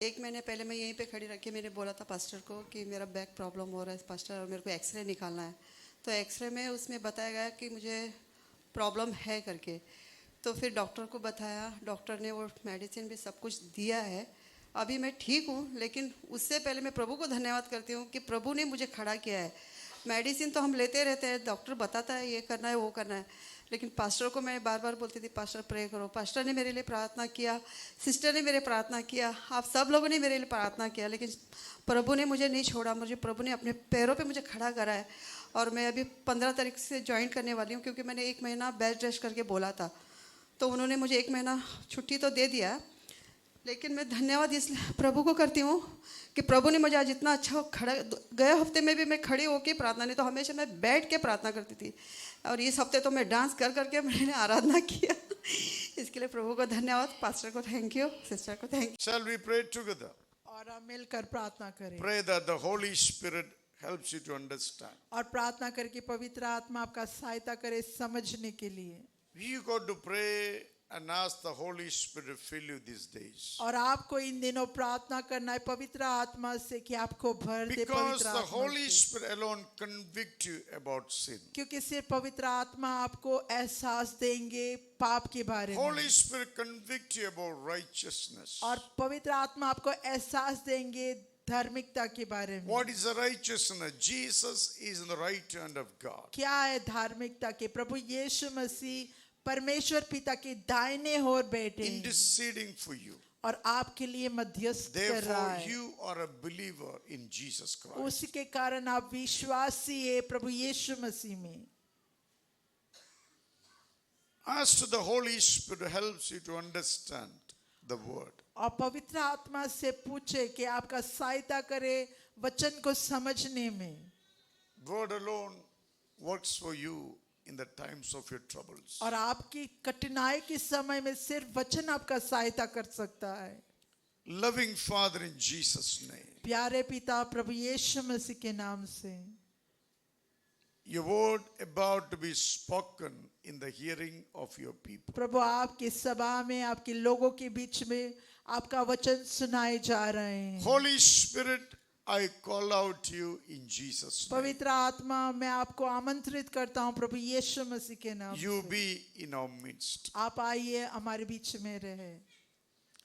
1 महीने पहले मैं यहीं पे खड़ी रख के मैंने बोला था पास्टर को कि मेरा बैक प्रॉब्लम हो रहा है पास्टर, और मेरे को एक्सरे निकालना है। तो एक्सरे में उसमें बताया गया कि मुझे प्रॉब्लम है करके। तो फिर डॉक्टर को बताया, डॉक्टर ने वो मेडिसिन भी सब कुछ दिया है। अभी मैं ठीक हूँ, लेकिन उससे पहले मैं प्रभु को धन्यवाद करती हूँ कि प्रभु ने मुझे खड़ा किया है। मेडिसिन तो हम लेते रहते हैं, डॉक्टर बताता है ये करना है वो करना है, लेकिन पास्टर को मैं बार बार बोलती थी पास्टर प्रे करो। पास्टर ने मेरे लिए प्रार्थना किया, सिस्टर ने मेरे प्रार्थना किया, आप सब लोगों ने मेरे लिए प्रार्थना किया, लेकिन प्रभु ने मुझे नहीं छोड़ा। मुझे प्रभु ने अपने पैरों पे मुझे खड़ा करा है। और मैं अभी 15 तारीख से ज्वाइन करने वाली हूँ, क्योंकि मैंने 1 महीना बेड रेस्ट करके बोला था। तो उन्होंने मुझे 1 महीना छुट्टी तो दे दिया, लेकिन मैं धन्यवाद इस प्रभु को करती हूँ कि प्रभु ने मुझे आज इतना अच्छा खड़ा। गए हफ्ते में भी मैं खड़ी होकर प्रार्थना, नहीं तो हमेशा मैं बैठ के प्रार्थना करती थी, और इस हफ्ते तो मैं डांस कर करके मैंने आराधना किया। इसके लिए प्रभु को धन्यवाद, पास्टर को थैंक यू, सिस्टर को thank you. Shall we pray together? और हम मिलकर प्रार्थना करें Pray that the Holy Spirit helps you to understand. और प्रार्थना करके पवित्र आत्मा आपका सहायता करे समझने के लिए। You got to pray and ask the Holy Spirit to fill you these days. और आपको इन दिनों प्रार्थना करना है पवित्र आत्मा से कि आपको भर दे Because पवित्र the आत्मा Holy से। Spirit alone convict you about sin. क्योंकि सिर्फ पवित्र आत्मा आपको एहसास देंगे पाप के बारे में, Holy Spirit convict you about righteousness. और पवित्र आत्मा आपको एहसास देंगे धार्मिकता के बारे में। What is the righteousness? Jesus is in the right hand of God. क्या है धार्मिकता के? प्रभु यीशु मसीह परमेश्वर पिता के दाहिने ओर बैठे हैं Interceding for you. और आपके लिए मध्यस्थ कर रहा Therefore, है। you are a believer in Jesus Christ. उसी के कारण आप विश्वासी है प्रभु यीशु मसीह में। Ask the Holy Spirit helps you to understand the word. और पवित्र आत्मा से पूछे कि आपका सहायता करे वचन को समझने में। Word alone works for you in the times of your troubles. और आपकी कठिनाई के समय में सिर्फ वचन आपका सहायता कर सकता है। Loving Father, in Jesus' name, प्यारे पिता प्रभु यीशु मसीह के नाम से, your word about to be spoken in the hearing of your people. प्रभु आपकी सभा में आपके लोगों के बीच में आपका वचन सुनाए जा रहे हैं। Holy Spirit, I call out to you in Jesus' name. पवित्र आत्मा मैं आपको आमंत्रित करता हूँ प्रभु यीशु मसीह के नाम You से। be in our midst. आप आइए हमारे बीच में रहे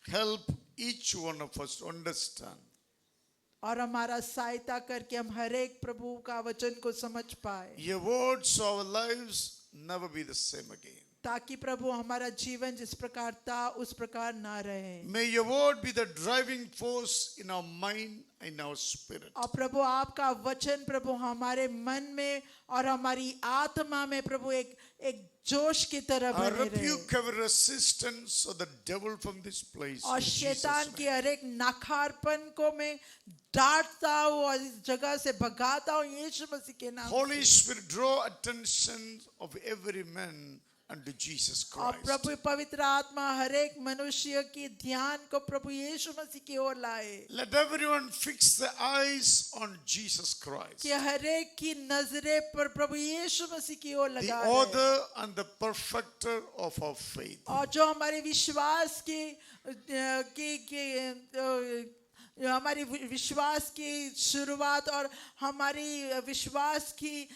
Help each one of us to understand और हमारा सहायता करके हम हर एक प्रभु का वचन को समझ पाए, your words, our lives never be the same again. ताकि प्रभु हमारा जीवन जिस प्रकार था उस प्रकार ना रहे। May your word be the driving force in our mind, in our spirit. और प्रभु आपका वचन प्रभु हमारे मन में और हमारी आत्मा में प्रभु एक जोश की तरह I बने रहे। rebuke every resistance of the devil from this place. और in शैतान Jesus' के name. हर एक नकारपन को मैं डांटता हूँ और इस जगह से भगाता हूँ यीशु मसीह के नाम Holy से। Spirit, draw attention of every man unto Jesus और Christ. प्रभु पवित्र आत्मा हर एक मनुष्य की ध्यान को प्रभु यीशु मसीह की ओर लाए, Let everyone fix their eyes on Jesus Christ, कि हर एक की नजरें पर प्रभु यीशु मसीह की ओर the लगा author and the perfecter of our faith. और जो हमारे विश्वास हमारी विश्वास की शुरुआत और हमारी विश्वास की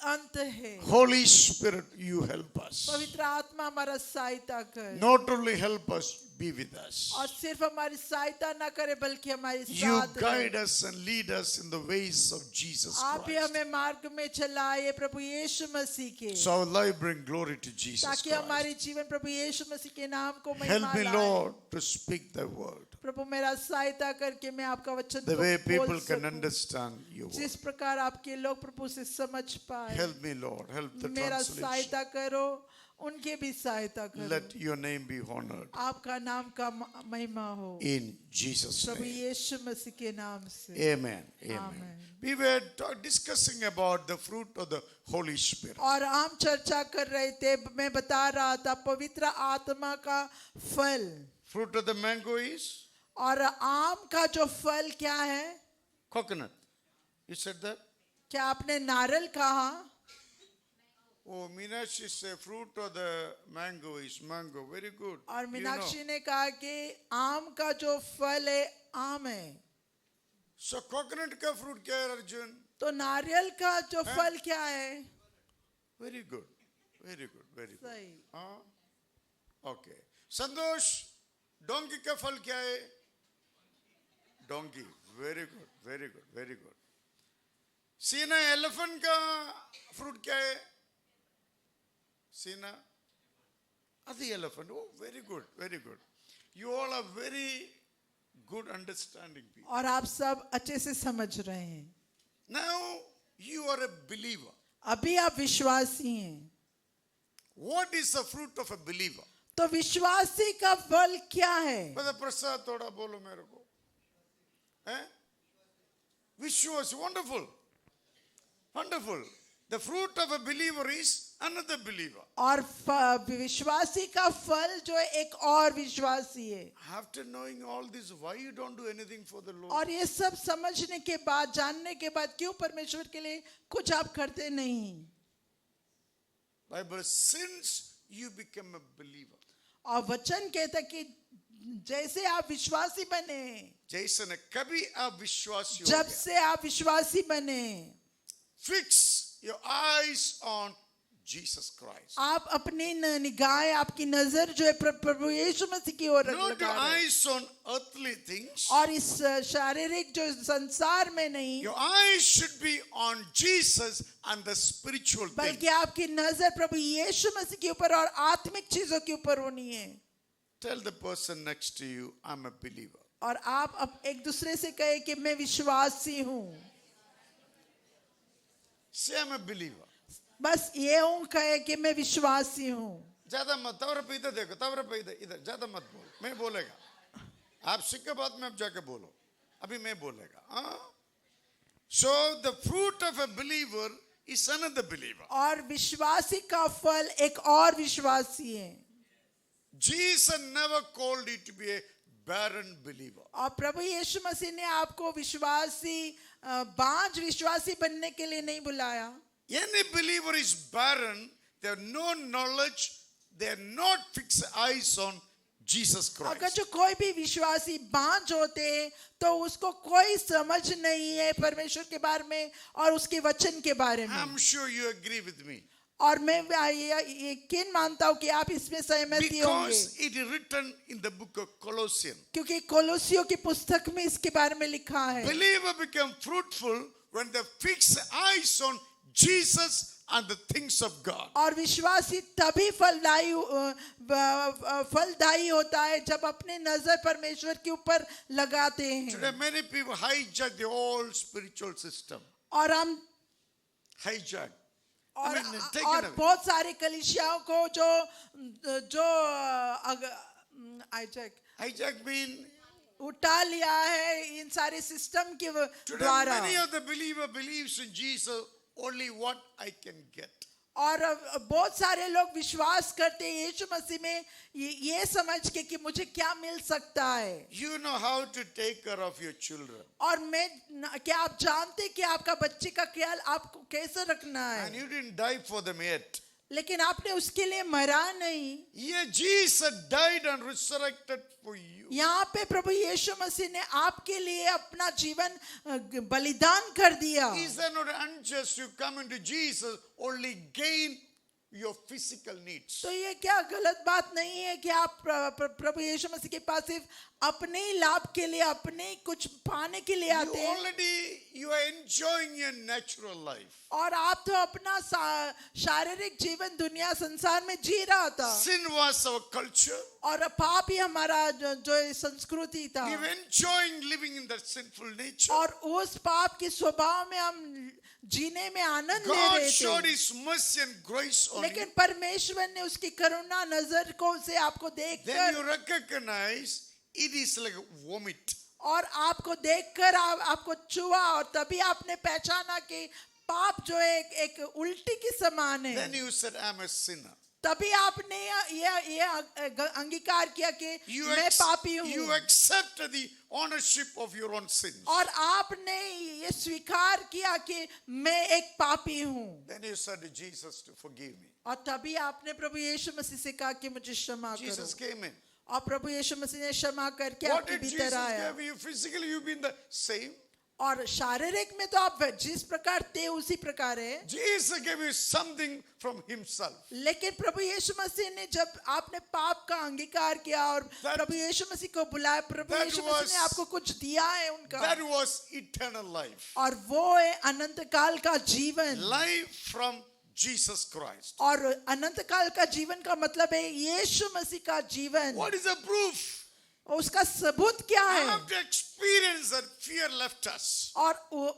अंत है। Holy Spirit, you help us. पवित्र आत्मा हमारा सहायता कर, Not only help us, be with us. और सिर्फ हमारी सहायता ना करे बल्कि हमारे You साथ guide रहे। us and lead us in the ways of Jesus आप ही Christ. हमें मार्ग में चलाए प्रभु यीशु मसीह के, So our life bring glory to Jesus ताकि Christ. हमारी जीवन प्रभु यीशु मसीह के नाम को Help महिमा me, लाए। Lord, to speak the word. प्रभु मेरा सहायता करके मैं आपका वचन The को way बोल people can सकूं, understand your word. जिस प्रकार आपके लोग प्रभु से समझ पाए। Help me, Lord. Help the मेरा translation. सहायता करो, उनके भी सहायता करो। Let your name be honored. आपका नाम का महिमा हो In Jesus' प्रभु name. यीशु मसीह के नाम से। Amen. Amen. Amen. We were discussing about the fruit of the Holy Spirit. और हम चर्चा कर रहे थे, मैं बता रहा था पवित्र आत्मा का फल, Fruit of the mango is और आम का जो फल क्या है? coconut. You said that? क्या आपने नारियल कहा? Oh, Meenakshi said fruit of the mango is mango. Very good. और You मीनाक्षी know. ने कहा कि आम का जो फल है आम है। So coconut का fruit क्या है अर्जुन? तो नारियल का जो फल क्या है? Very good, very good, very good. सही। हाँ, okay. संतोष, donkey का फल क्या है? Donkey. Very good, very good, very good. सीना, elephant का fruit क्या है? सीना. The elephant. Oh, very good, very good. You all are very good understanding people. और आप सब अच्छे से समझ रहे हैं। Now you are a believer. अभी आप विश्वासी हैं। What is the fruit of a believer? तो विश्वासी का फल क्या है? Brother Prasad, थोड़ा बोलो मेरे को. हैं? विश्वास, wonderful, wonderful. The fruit of a believer is another believer. और विश्वासी का फल जो है एक और विश्वासी है। After knowing all this, why you don't do anything for the Lord? और ये सब समझने के बाद, जानने के बाद क्यों परमेश्वर के लिए कुछ आप करते नहीं? Bible, since you become a believer, और वचन कहता है कि जैसे आप विश्वासी बने, जैसे ने कभी आप विश्वासी हो जब गया, से आप विश्वासी बने, fix your eyes on Jesus Christ. आप अपनी निगाहें, आपकी नजर जो है प्रभु यीशु मसीह की ओर Not your लगा रहे हैं। eyes on earthly things. और इस शारीरिक जो संसार में नहीं, Your eyes should be on Jesus and the spiritual things. बल्कि आपकी नजर प्रभु यीशु मसीह के ऊपर और आत्मिक चीजों के ऊपर होनी है। Tell the person next to you, I'm a believer. और आप अब एक दूसरे से कहे कि मैं विश्वासी हूँ। Say I'm a believer. बस ये हूँ कहे कि मैं विश्वासी हूँ। ज्यादा मत, तवरा पे इधर देखो, तवरा पे इधर ज्यादा मत बोल, मैं बोलेगा, आप सीख के बाद में अब जाके बोलो, अभी मैं बोलेगा। हाँ, so the fruit of a believer is another believer. और विश्वासी का फल एक और विश्वासी है। Jesus never called you to be a barren believer. और प्रभु यीशु मसीह ने आपको विश्वासी बांझ विश्वासी बनने के लिए नहीं बुलाया। Any believer is barren, they have no knowledge, they are not fixed eyes on Jesus अगर Christ. जो कोई भी विश्वासी बांझ होते हैं तो उसको कोई समझ नहीं है परमेश्वर के बारे में और उसके वचन के बारे में। I'm sure you agree with me. और मैं यकीन मानता हूँ कि आप इसमें सहमति होंगे, Because it is written in the book of Colossians. क्योंकि कोलोसियों की पुस्तक में इसके बारे में लिखा है। Believer become fruitful when they fix eyes on Jesus and the things of God. और विश्वासी तभी फलदायी होता है जब अपने नजर परमेश्वर के ऊपर लगाते हैं। Today many people hijack the whole spiritual system. और हम Hijack. और, I mean, take it और away. बहुत सारी कलीसियाओं को जो Hijack mean उठा लिया है इन सारे सिस्टम के today द्वारा। many of the believer believes in Jesus only what I can get. और बहुत सारे लोग विश्वास करते हैं यीशु मसीह में ये समझ के कि मुझे क्या मिल सकता है। You know how to take care of your children. और क्या आप जानते कि आपका बच्चे का ख्याल आपको कैसे रखना And है, you didn't die for them yet. लेकिन आपने उसके लिए मरा नहीं। Yeah, Jesus died and resurrected for you. यहाँ पे प्रभु यीशु मसीह ने आपके लिए अपना जीवन बलिदान कर दिया। Is that not unjust? You come into Jesus only gain your physical needs. तो ये क्या गलत बात नहीं है कि आप प्रभु यीशु मसीह के पास सिर्फ अपने ही लाभ के लिए, अपने ही कुछ पाने के लिए आते हैं, You are enjoying your natural life. और आप तो अपना शारीरिक जीवन दुनिया संसार में जी रहा था। Sin was our culture. और पाप ही हमारा जो संस्कृति था, We were enjoying living in that sinful nature. और उस पाप के स्वभाव में हम जीने में आनंद ले God रहे showed थे। His mercy and grace on you. लेकिन परमेश्वर ने उसकी करुणा नजर को से आपको Then देखकर you recognize it is like vomit. और आपको देखकर आपको छुआ, और तभी आपने पहचाना कि पाप जो है एक उल्टी के समान है। Then you said, I'm a sinner. तभी आपने ये अंगीकार किया कि मैं पापी हूँ, You accepted the ownership of your own sins. और आपने ये स्वीकार किया कि मैं एक पापी हूँ। Then you said to Jesus to forgive me. और तभी आपने प्रभु यीशु मसीह से कहा कि मुझे क्षमा Jesus करो, came in. और प्रभु यीशु मसीह ने क्षमा करके What आपके did भीतर Jesus आया। give you? Physically, you've been the same. और शारीरिक में तो आप जिस प्रकार थे उसी प्रकार है, Jesus gave you something from himself. लेकिन प्रभु यीशु मसीह ने जब आपने पाप का अंगीकार किया और That- प्रभु यीशु मसीह को बुलाया, प्रभु that यीशु मसीह ने was- आपको कुछ दिया है उनका, That was eternal life. और वो है अनंत काल का जीवन। Life from Jesus Christ. और अनंत काल का जीवन का मतलब है यीशु मसीह का जीवन। What is the proof? उसका सबूत क्या है? After experience that fear left us. और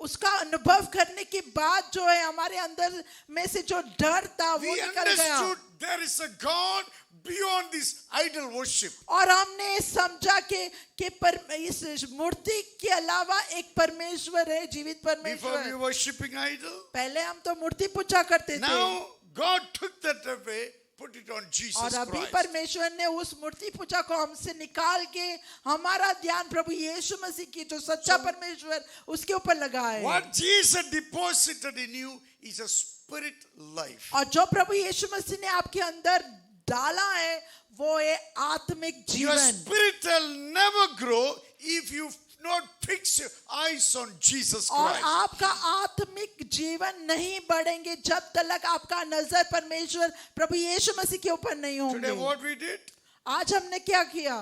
उसका अनुभव करने के बाद जो है हमारे अंदर में से जो डर था वो We निकल गया, understood there is a God beyond this idol worship. और हमने समझा कि इस मूर्ति के अलावा एक परमेश्वर है, जीवित Before we परमेश्वर। were worshipping idol. पहले हम तो मूर्ति पूजा करते थे, Now God took that away, put it on Jesus और अभी Christ. परमेश्वर ने उस मूर्ति पूजा को हमसे निकाल के हमारा ध्यान प्रभु यीशु मसीह की जो सच्चा परमेश्वर उसके ऊपर लगा है। What Jesus deposited in you is a spirit life. और जो प्रभु यीशु मसीह ने आपके अंदर डाला है वो है आत्मिक Your जीवन। spirit will never grow if you not fix your eyes on Jesus और Christ. आपका आत्मिक जीवन नहीं बढ़ेंगे जब तक आपका नजर परमेश्वर प्रभु यीशु मसीह के ऊपर नहीं Today होंगे। what we did? आज हमने क्या किया?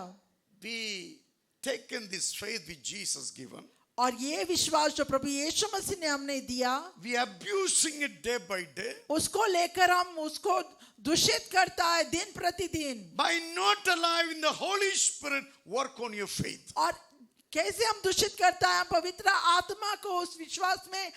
We taken this faith which Jesus given. और ये विश्वास जो प्रभु यीशु मसीह ने हमने दिया, We are abusing it day by day उसको लेकर हम उसको दूषित करता है दिन प्रतिदिन। by not allowing the Holy Spirit work on your faith. और कैसे हम दूषित करता है? हम पवित्र आत्मा को उस विश्वास में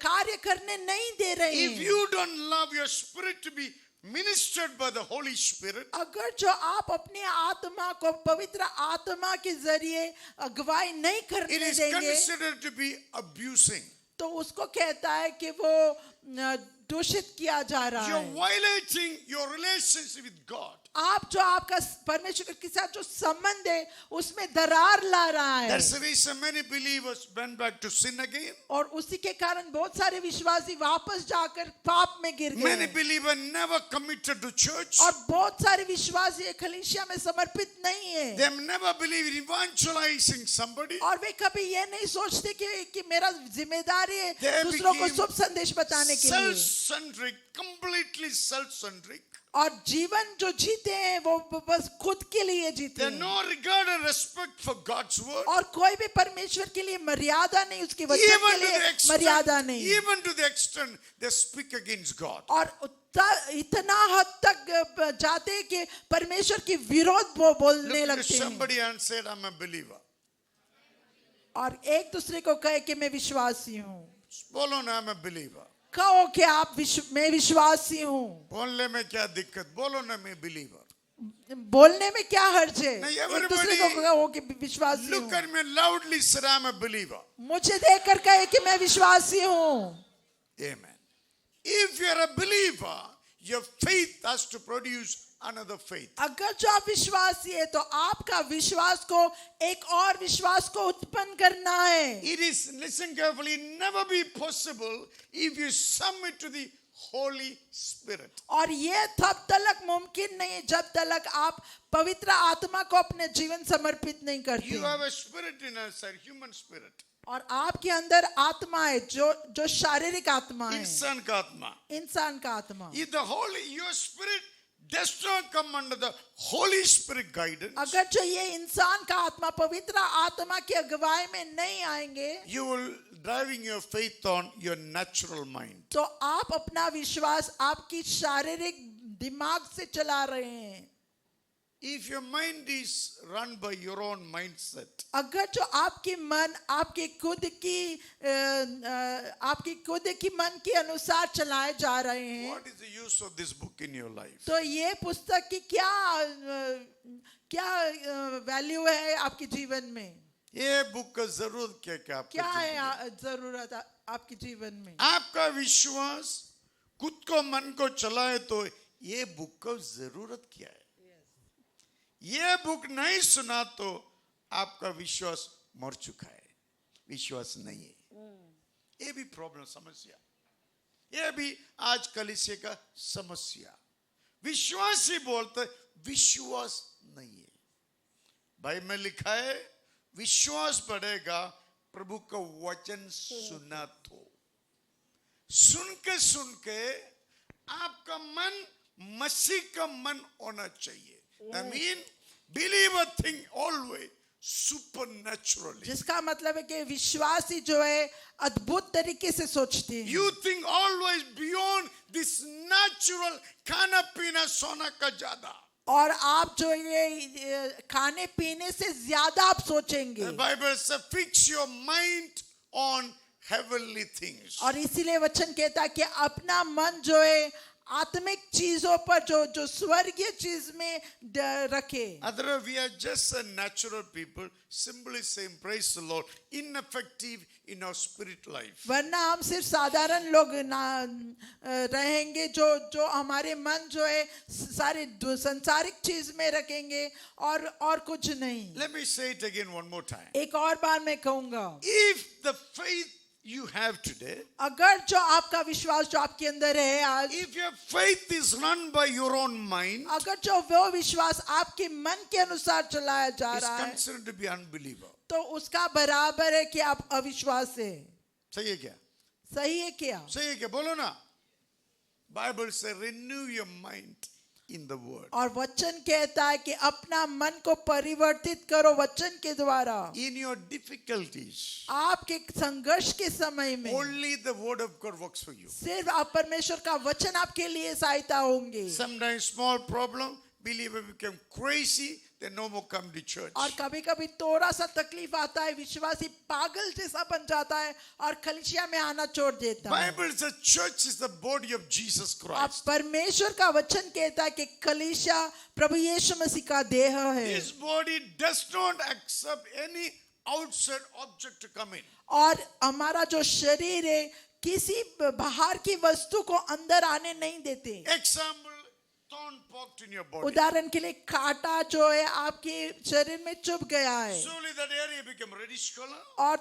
कार्य करने नहीं दे रहे If हैं। you don't allow your spirit to be ministered by the Holy Spirit, अगर जो आप अपने आत्मा को पवित्र आत्मा के जरिए अगुवाई नहीं it करने is देंगे considered to be abusing. तो उसको कहता है कि वो दूषित किया जा रहा You're है। violating your relationship with God. आप जो आपका परमेश्वर के साथ जो संबंध है उसमें दरार ला रहा है, That's the reason many believers went back to sin again. और उसी के कारण बहुत सारे विश्वासी वापस जाकर पाप में गिर Many गए, believers never committed to church. और बहुत सारे विश्वासी कलीसिया में समर्पित नहीं है, They never believe in evangelizing somebody. और वे कभी ये नहीं सोचते कि मेरा जिम्मेदारी है They दूसरों को became शुभ संदेश बताने के लिए। self-centric, completely self-centric. और जीवन जो जीते हैं वो बस खुद के लिए जीते They हैं, no regard and respect for God's word. और कोई भी परमेश्वर के लिए मर्यादा नहीं, उसके वचन के Even to लिए the extent, मर्यादा नहीं, even to the extent they speak against God. और इतना हद तक जाते हैं कि परमेश्वर के विरोध वो बोलने Look at लगते हैं, somebody and said, I'm a believer. और एक दूसरे को कहे कि मैं विश्वासी हूँ। बोलो ना, I'm a believer. कहो कि मैं विश्वासी हूँ। बोलने में क्या दिक्कत? बोलो ना, मैं believer. बोलने में क्या हर्ज है? नहीं, एक दूसरे को everybody कहो कि विश्वासी Look हूँ। at me loudly, say, I'm a believer. मुझे देखकर कहे कि मैं विश्वासी हूँ। Amen. If you're a believer, your faith has to produce another faith. अगर जो आप विश्वासी है तो आपका विश्वास को एक और विश्वास को उत्पन्न करना है। It is, listen carefully, never be possible if you submit to the Holy Spirit. और ये तब तक मुमकिन नहीं है जब तक आप पवित्र आत्मा को अपने जीवन समर्पित नहीं करते। You have a spirit in us, a human spirit. और आपके अंदर आत्मा है जो शारीरिक आत्मा है, इंसान का आत्मा. इंसान का आत्मा। If the Holy, your spirit does not come under the Holy Spirit guidance, अगर जो ये इंसान का आत्मा पवित्र आत्मा की अगुवाई में नहीं आएंगे you will driving your faith on your natural mind. तो आप अपना विश्वास आपकी शारीरिक दिमाग से चला रहे हैं। If your mind is run by your own mindset, अगर जो आपकी मन आपकी खुद की मन के अनुसार चलाए जा रहे हैं what is the use of this book in your life? तो ये पुस्तक की क्या वैल्यू है आपके जीवन में? ये बुक का जरूरत क्या आपके क्या जीवन में? है जरूरत आपके जीवन में? आपका विश्वास खुद को मन को चलाए तो ये बुक का जरूरत क्या है? ये बुक नहीं सुना तो आपका विश्वास मर चुका है, विश्वास नहीं है। ये भी प्रॉब्लम, समस्या, ये भी आज कलीसिया का समस्या। विश्वासी बोलते विश्वास नहीं है। बाइबल में लिखा है विश्वास बढ़ेगा प्रभु का वचन सुना तो। सुन के आपका मन मसीह का मन होना चाहिए। I mean, believe a thing always supernaturally. जिसका मतलब है कि विश्वासी जो है अद्भुत तरीके से सोचते हैं। You think always beyond this natural खाना पीना सोना का ज्यादा। और आप जो ये खाने पीने से ज्यादा आप सोचेंगे। The Bible says fix your mind on heavenly things. और इसीलिए वचन कहता है कि अपना मन जो है आत्मिक चीजों पर जो स्वर्गीय चीज में रखे। Otherwise, we are just a natural people, simply saying, praise the Lord, ineffective in our spirit life. वरना हम सिर्फ साधारण लोग ना रहेंगे जो हमारे मन जो है सारे संसारिक चीज में रखेंगे और कुछ नहीं। Let me say it again one more time. एक और बार मैं कहूंगा, If the faith you have today, अगर जो आपका विश्वास जो आपके अंदर है आज, if your faith is run by your own mind, अगर जो वो विश्वास आपके मन के अनुसार चलाया जा is रहा है, considered to be unbeliever. तो उसका बराबर है कि आप अविश्वास है। सही है क्या? सही है क्या? सही है क्या? बोलो ना। Bible says renew your mind in the word. और वचन कहता है कि अपना मन को परिवर्तित करो वचन के द्वारा। In your difficulties, आपके संघर्ष के समय में only the word of God works for you. सिर्फ आप परमेश्वर का वचन आपके लिए सहायता होंगे। Sometimes small problem, believer become crazy, they no more come to church. और कभी कभी थोड़ा सा तकलीफ आता है, विश्वासी पागल जैसा बन जाता है और कलीसिया में आना छोड़ देता है। Bible says church is the body of Jesus अब Christ. परमेश्वर का वचन कहता है कि कलीसिया प्रभु यीशु मसीह का देह है This body does not accept any outside object to come in. और हमारा जो शरीर है किसी बाहर की वस्तु को अंदर आने नहीं देते। Example, thorn poked in your body. उदाहरण के लिए कांटा जो है आपके शरीर में चुभ गया है Slowly that area become reddish color. और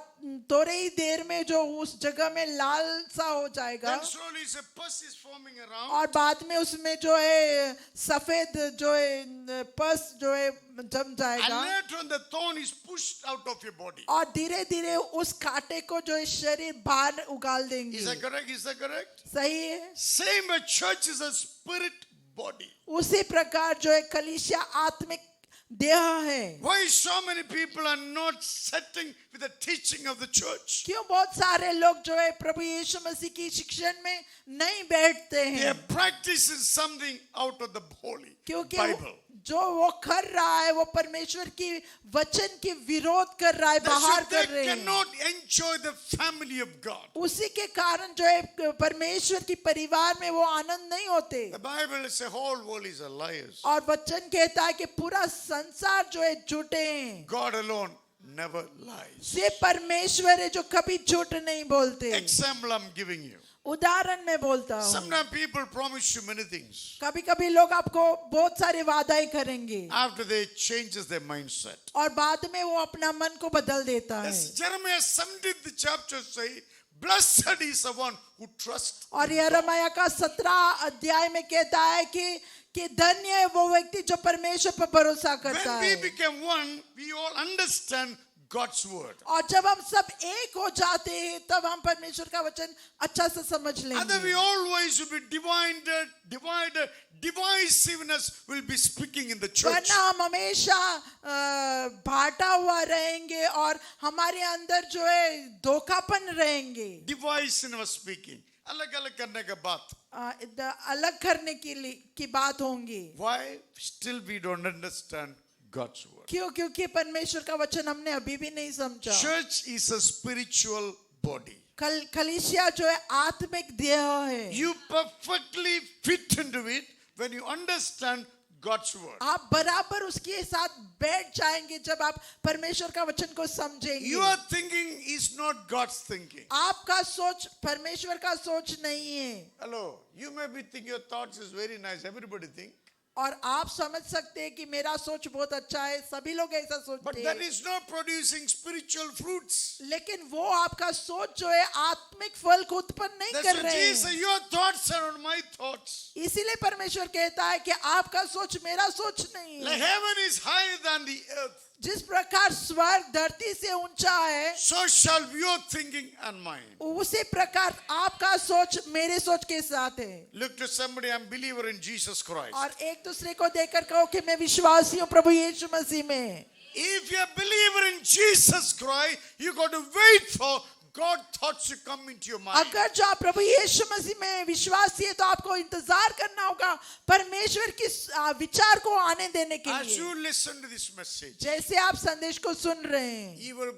थोड़े ही देर में जो उस जगह में लाल सा हो जाएगा Then slowly a pus is forming around. और बाद में उसमें जो है सफेद जो है पस जो है जम And जाएगा later on the thorn is pushed out of your body. और धीरे धीरे उस कांटे को जो है शरीर बाहर उगाल Is देंगे। that correct? Is that correct? सही है। Same as church is a spirit body. उसी प्रकार जो है कलीसिया आत्मिक देह है। Why so many people are not setting with the teaching of the church? क्यों बहुत सारे लोग जो है प्रभु यीशु मसीह की शिक्षण में नहीं बैठते They are हैं? practicing something out of the holy क्योंकि Bible. जो वो कर रहा है वो परमेश्वर की वचन की विरोध कर रहा है, बाहर They कर रहे हैं। cannot enjoy the family of God. उसी के कारण जो है परमेश्वर की परिवार में वो आनंद नहीं होते। The Bible says the whole world is a liars. और वचन कहता है कि पूरा संसार जो है झूठे हैं। God alone never lies. सिर्फ परमेश्वर है जो कभी झूठ नहीं बोलते। Example I'm giving you. उदाहरण में बोलता हूँ, Sometimes people promise you many things. कभी कभी लोग आपको बहुत सारे वादाएं करेंगे After they changes their mindset. और बाद में वो अपना मन को बदल देता है। As Jeremiah 17th chapter say, blessed is the one who trusts. और यिर्मयाह का 17 अध्याय में कहता है कि धन्य है वो व्यक्ति जो परमेश्वर पर भरोसा करता When we है। become one, we all understand God's word. और जब हम सब एक हो जाते हैं तब हम परमेश्वर का वचन अच्छा से समझ Other we लेंगे। always will be divided, divisiveness will be speaking in the church. वरना हम हमेशा बांटा हुआ रहेंगे और हमारे अंदर जो है धोखापन रहेंगे। Divisiveness speaking. अलग-अलग करने के बात. अलग करने की बात होंगी। Why? Still we don't understand God's word. क्यों? क्योंकि परमेश्वर का वचन हमने अभी भी नहीं समझा। Church is a spiritual body. कलीसिया जो है आत्मिक देह है। You perfectly fit into it when you understand God's word. आप बराबर उसके साथ बैठ जाएंगे जब आप परमेश्वर का वचन को समझेंगे। Your thinking is not God's thinking. आपका सोच परमेश्वर का सोच नहीं है। Hello, you may be thinking your thoughts is very nice. Everybody think. और आप समझ सकते हैं कि मेरा सोच बहुत अच्छा है, सभी लोग ऐसा But सोचते that हैं, is not producing spiritual fruits. लेकिन वो आपका सोच जो है आत्मिक फल को उत्पन्न नहीं That's कर what रहे Jesus, हैं। your thoughts are not my thoughts. इसीलिए परमेश्वर कहता है कि आपका सोच मेरा सोच नहीं Like है। heaven is higher than the earth. जिस प्रकार स्वर्ग धरती से ऊंचा है, so shall your thinking and mine. उसी प्रकार आपका सोच मेरे सोच के साथ है। Look to somebody, I'm believer in Jesus Christ. और एक दूसरे को देखकर कहो कि मैं विश्वासी हूँ प्रभु यीशु मसीह में। If you're a believer in Jesus Christ, you got to wait for God thoughts to come into your mind. अगर जो आप प्रभु यीशु मसीह में विश्वासी है तो आपको इंतजार करना होगा परमेश्वर की विचार को आने देने के As लिए। you listen to this message, जैसे आप संदेश को सुन रहे हैं, you will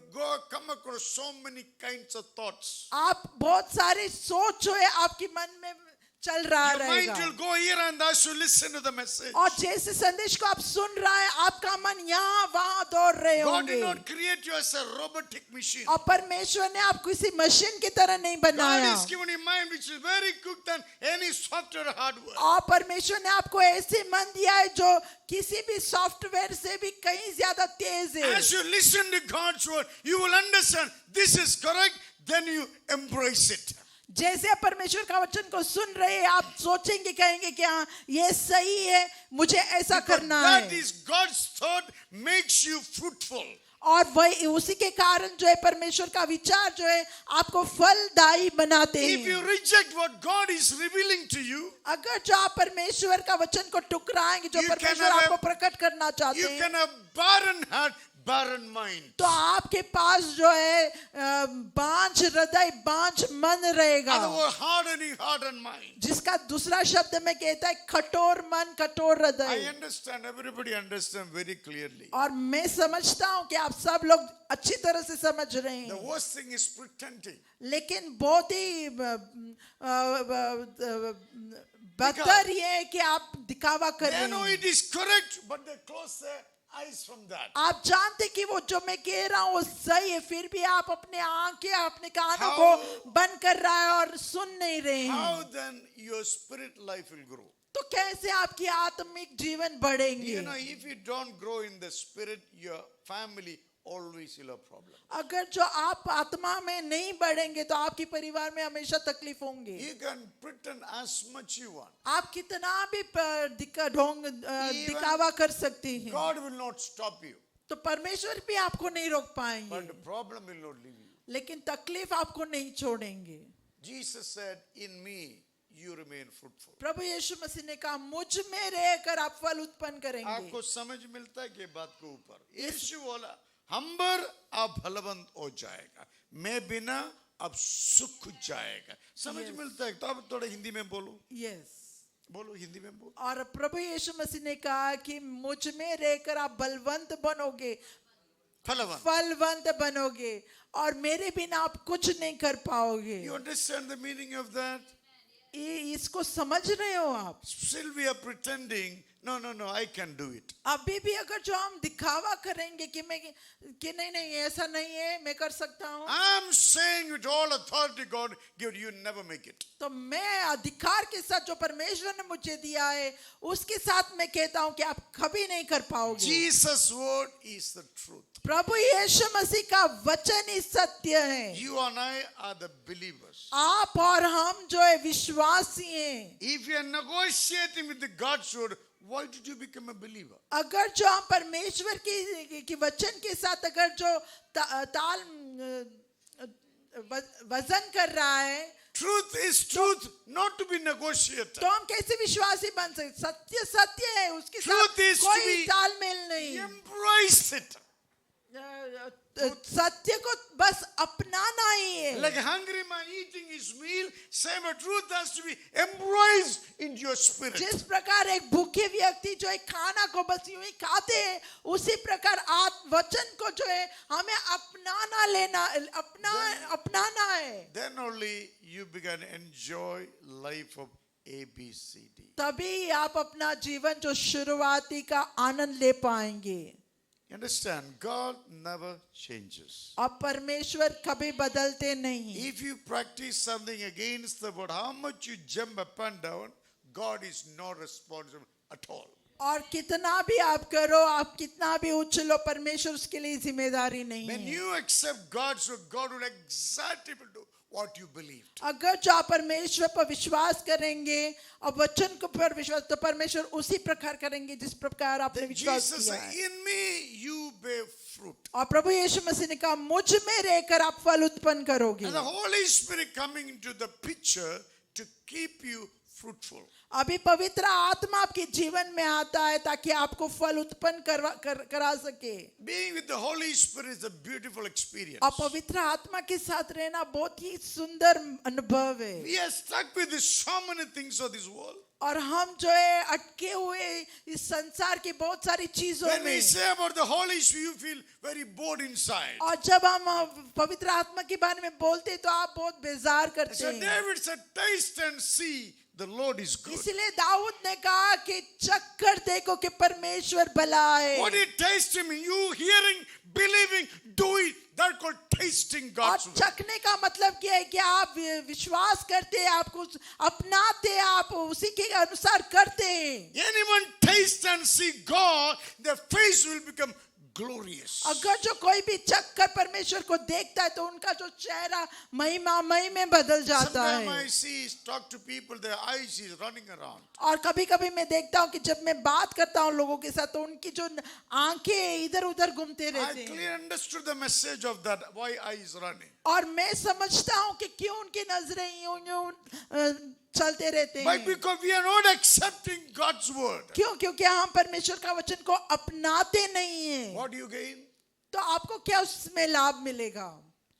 come across so many kinds of thoughts. आप बहुत सारे सोच जो है आपके मन में चल रहा Your mind रहेगा। will go here and there as you listen to the message. और जैसे संदेश को आप सुन रहा है आपका मन यहाँ वहाँ दौड़ रहे God होंगे। did not create you as a robotic machine. और परमेश्वर ने आपको किसी मशीन की तरह नहीं God बनाया। has given you a mind which is very quick than any software or hardware. और परमेश्वर ने आपको ऐसे मन दिया है जो किसी भी सॉफ्टवेयर से भी कहीं ज्यादा तेज है। As you listen to God's word, you will understand this is correct, then you embrace it. जैसे आप परमेश्वर का वचन को सुन रहे हैं आप सोचेंगे कहेंगे कि हाँ ये सही है मुझे ऐसा Because करना that है। is God's thought makes you fruitful. और वही उसी के कारण जो है परमेश्वर का विचार जो है आपको फलदायी बनाते If you हैं। reject what God is revealing to you, अगर जो आप परमेश्वर का वचन को टुकराएंगे जो You परमेश्वर can have आपको प्रकट करना चाहते you हैं can have barren heart, barren mind. तो आपके पास जो है बांझ हृदय बांझ मन रहेगा, Otherwise, hardened mind. जिसका दूसरा शब्द में कहता है कठोर मन कठोर I हृदय। understand, everybody understand very clearly. और मैं समझता हूँ कि आप सब लोग अच्छी तरह से समझ रहे The हैं, worst thing is pretending. लेकिन बहुत ही बदतर ये है कि आप दिखावा कर They रहे know हैं। it is correct, but they close their eyes from that. आप जानते कि वो जो मैं कह रहा हूँ वो सही है, फिर भी आप अपने आंखें अपने कानों How- को बंद कर रहा है और सुन नहीं रहे How हैं। then your spirit life will grow? तो कैसे आपकी आत्मिक जीवन बढ़ेंगे? You know, if you don't grow in the spirit, your family always will have problem. अगर जो आप आत्मा में नहीं बढ़ेंगे तो आपके परिवार में हमेशा तकलीफ होंगे। You can pretend as much you want. आप कितना भी दिखावा कर सकते हैं, God will not stop you, तो परमेश्वर भी आपको नहीं रोक but पाएंगे, the problem will not leave you. लेकिन तकलीफ आपको नहीं छोड़ेंगे। Jesus said, "In me you remain fruitful." प्रभु यीशु मसीह ने कहा मुझ में रहकर आप फल उत्पन्न करेंगे। आपको समझ मिलता है कि बात को ऊपर यीशु बोला, हम्बर अब फलवंत हो जाएगा, मैं बिना अब सूख जाएगा। समझ मिलता है तो अब थोड़ा हिंदी में बोलो, यस। बोलो हिंदी में बोलो। और प्रभु यीशु मसीह ने कहा कि मुझ में रहकर आप बलवंत बनोगे, फलवंत। फलवंत बनोगे, और मेरे बिना आप कुछ नहीं कर पाओगे। You understand the meaning of that? इसको समझ रहे हो आप? Still we are pretending, no, I can do it. अभी भी अगर जो हम दिखावा करेंगे कि नहीं ऐसा नहीं है, मैं कर सकता हूँ, I'm saying with all authority God give you, never make it. तो मैं अधिकार के साथ जो परमेश्वर ने मुझे दिया है उसके साथ मैं कहता हूँ कि आप कभी नहीं कर पाओगे। Jesus' word is the truth. प्रभु यीशु मसीह का वचन ही सत्य है। You and I are the believers. आप और हम जो है विश्वासी हैं। If you are negotiating with the God's word, why did you become a believer? अगर जो हम परमेश्वर की वचन के साथ अगर जो ताल वजन कर रहा है, Truth is truth, not to be negotiated. तो हम कैसे विश्वासी बन सकते? सत्य सत्य है, उसके Truth साथ is to कोई be- तालमेल नहीं। Embrace it. सत्य को बस अपनाना ही है। Like a hungry man eating his meal, same truth has to be embraced into your spirit. जिस प्रकार एक भूखे व्यक्ति जो है खाना को बस यूं ही खाते हैं, उसी प्रकार वचन को जो है हमें अपनाना है। Then only you begin to enjoy life of ABCD. तभी आप अपना जीवन जो शुरुआती का आनंद ले पाएंगे। You understand? God never changes. और परमेश्वर कभी बदलते नहीं। If you practice something against the word, how much you jump up and down, God is not responsible at all. और कितना भी आप करो, आप कितना भी उछलो, परमेश्वर उसके लिए जिम्मेदारी नहीं When है. you accept God, so God will exactly will do what you believed. अगर जो आप परमेश्वर पर विश्वास करेंगे और वचन को पर विश्वास, तो परमेश्वर उसी प्रकार करेंगे जिस प्रकार आपने विश्वास Jesus किया said, है. in me you bear fruit. और प्रभु यीशु मसीह ने कहा, मुझ में रहकर आप फल उत्पन्न करोगे. And the Holy Spirit coming into the picture to keep you fruitful. अभी पवित्र आत्मा आपके जीवन में आता है ताकि आपको फल उत्पन्न करा सके. Being with the Holy Spirit is a beautiful experience. और पवित्र आत्मा के साथ रहना बहुत ही सुंदर अनुभव है. We are stuck with so many things of this world. और हम जो है अटके हुए इस संसार की बहुत सारी चीजों When we में. say about the Holy Spirit, you feel very bored inside. और जब हम पवित्र आत्मा के बारे में बोलते हैं तो आप बहुत बेजार करते So हैं. David said, taste and see the Lord is good. इसलिए दाऊद ने कहा कि चख कर देखो कि परमेश्वर भला है. What is tasting? You hearing, believing, doing. That called tasting और God's word. चखने का मतलब क्या है कि आप विश्वास करते हैं, आप कुछ अपनाते हैं, आप उसी के अनुसार करते हैं. Anyone taste and see God, their face will become glorious. अगर जो कोई भी चख कर परमेश्वर को देखता है तो उनका जो चेहरा महिमामय में बदल जाता Sometimes है. I see, talk to people, their eyes is running around. और कभी कभी मैं देखता हूँ कि जब मैं बात करता हूँ लोगों के साथ तो उनकी जो आंखें इधर उधर घूमते I रहते हैं. clearly understood the message of that, why eye is running. और मैं समझता हूँ कि क्यों उनकी नजरें यूं यूं चलते रहते Why? हैं. Because we are not accepting God's word. क्यों? क्योंकि हम परमेश्वर का वचन को अपनाते नहीं हैं. What do you gain? तो आपको क्या उसमें लाभ मिलेगा?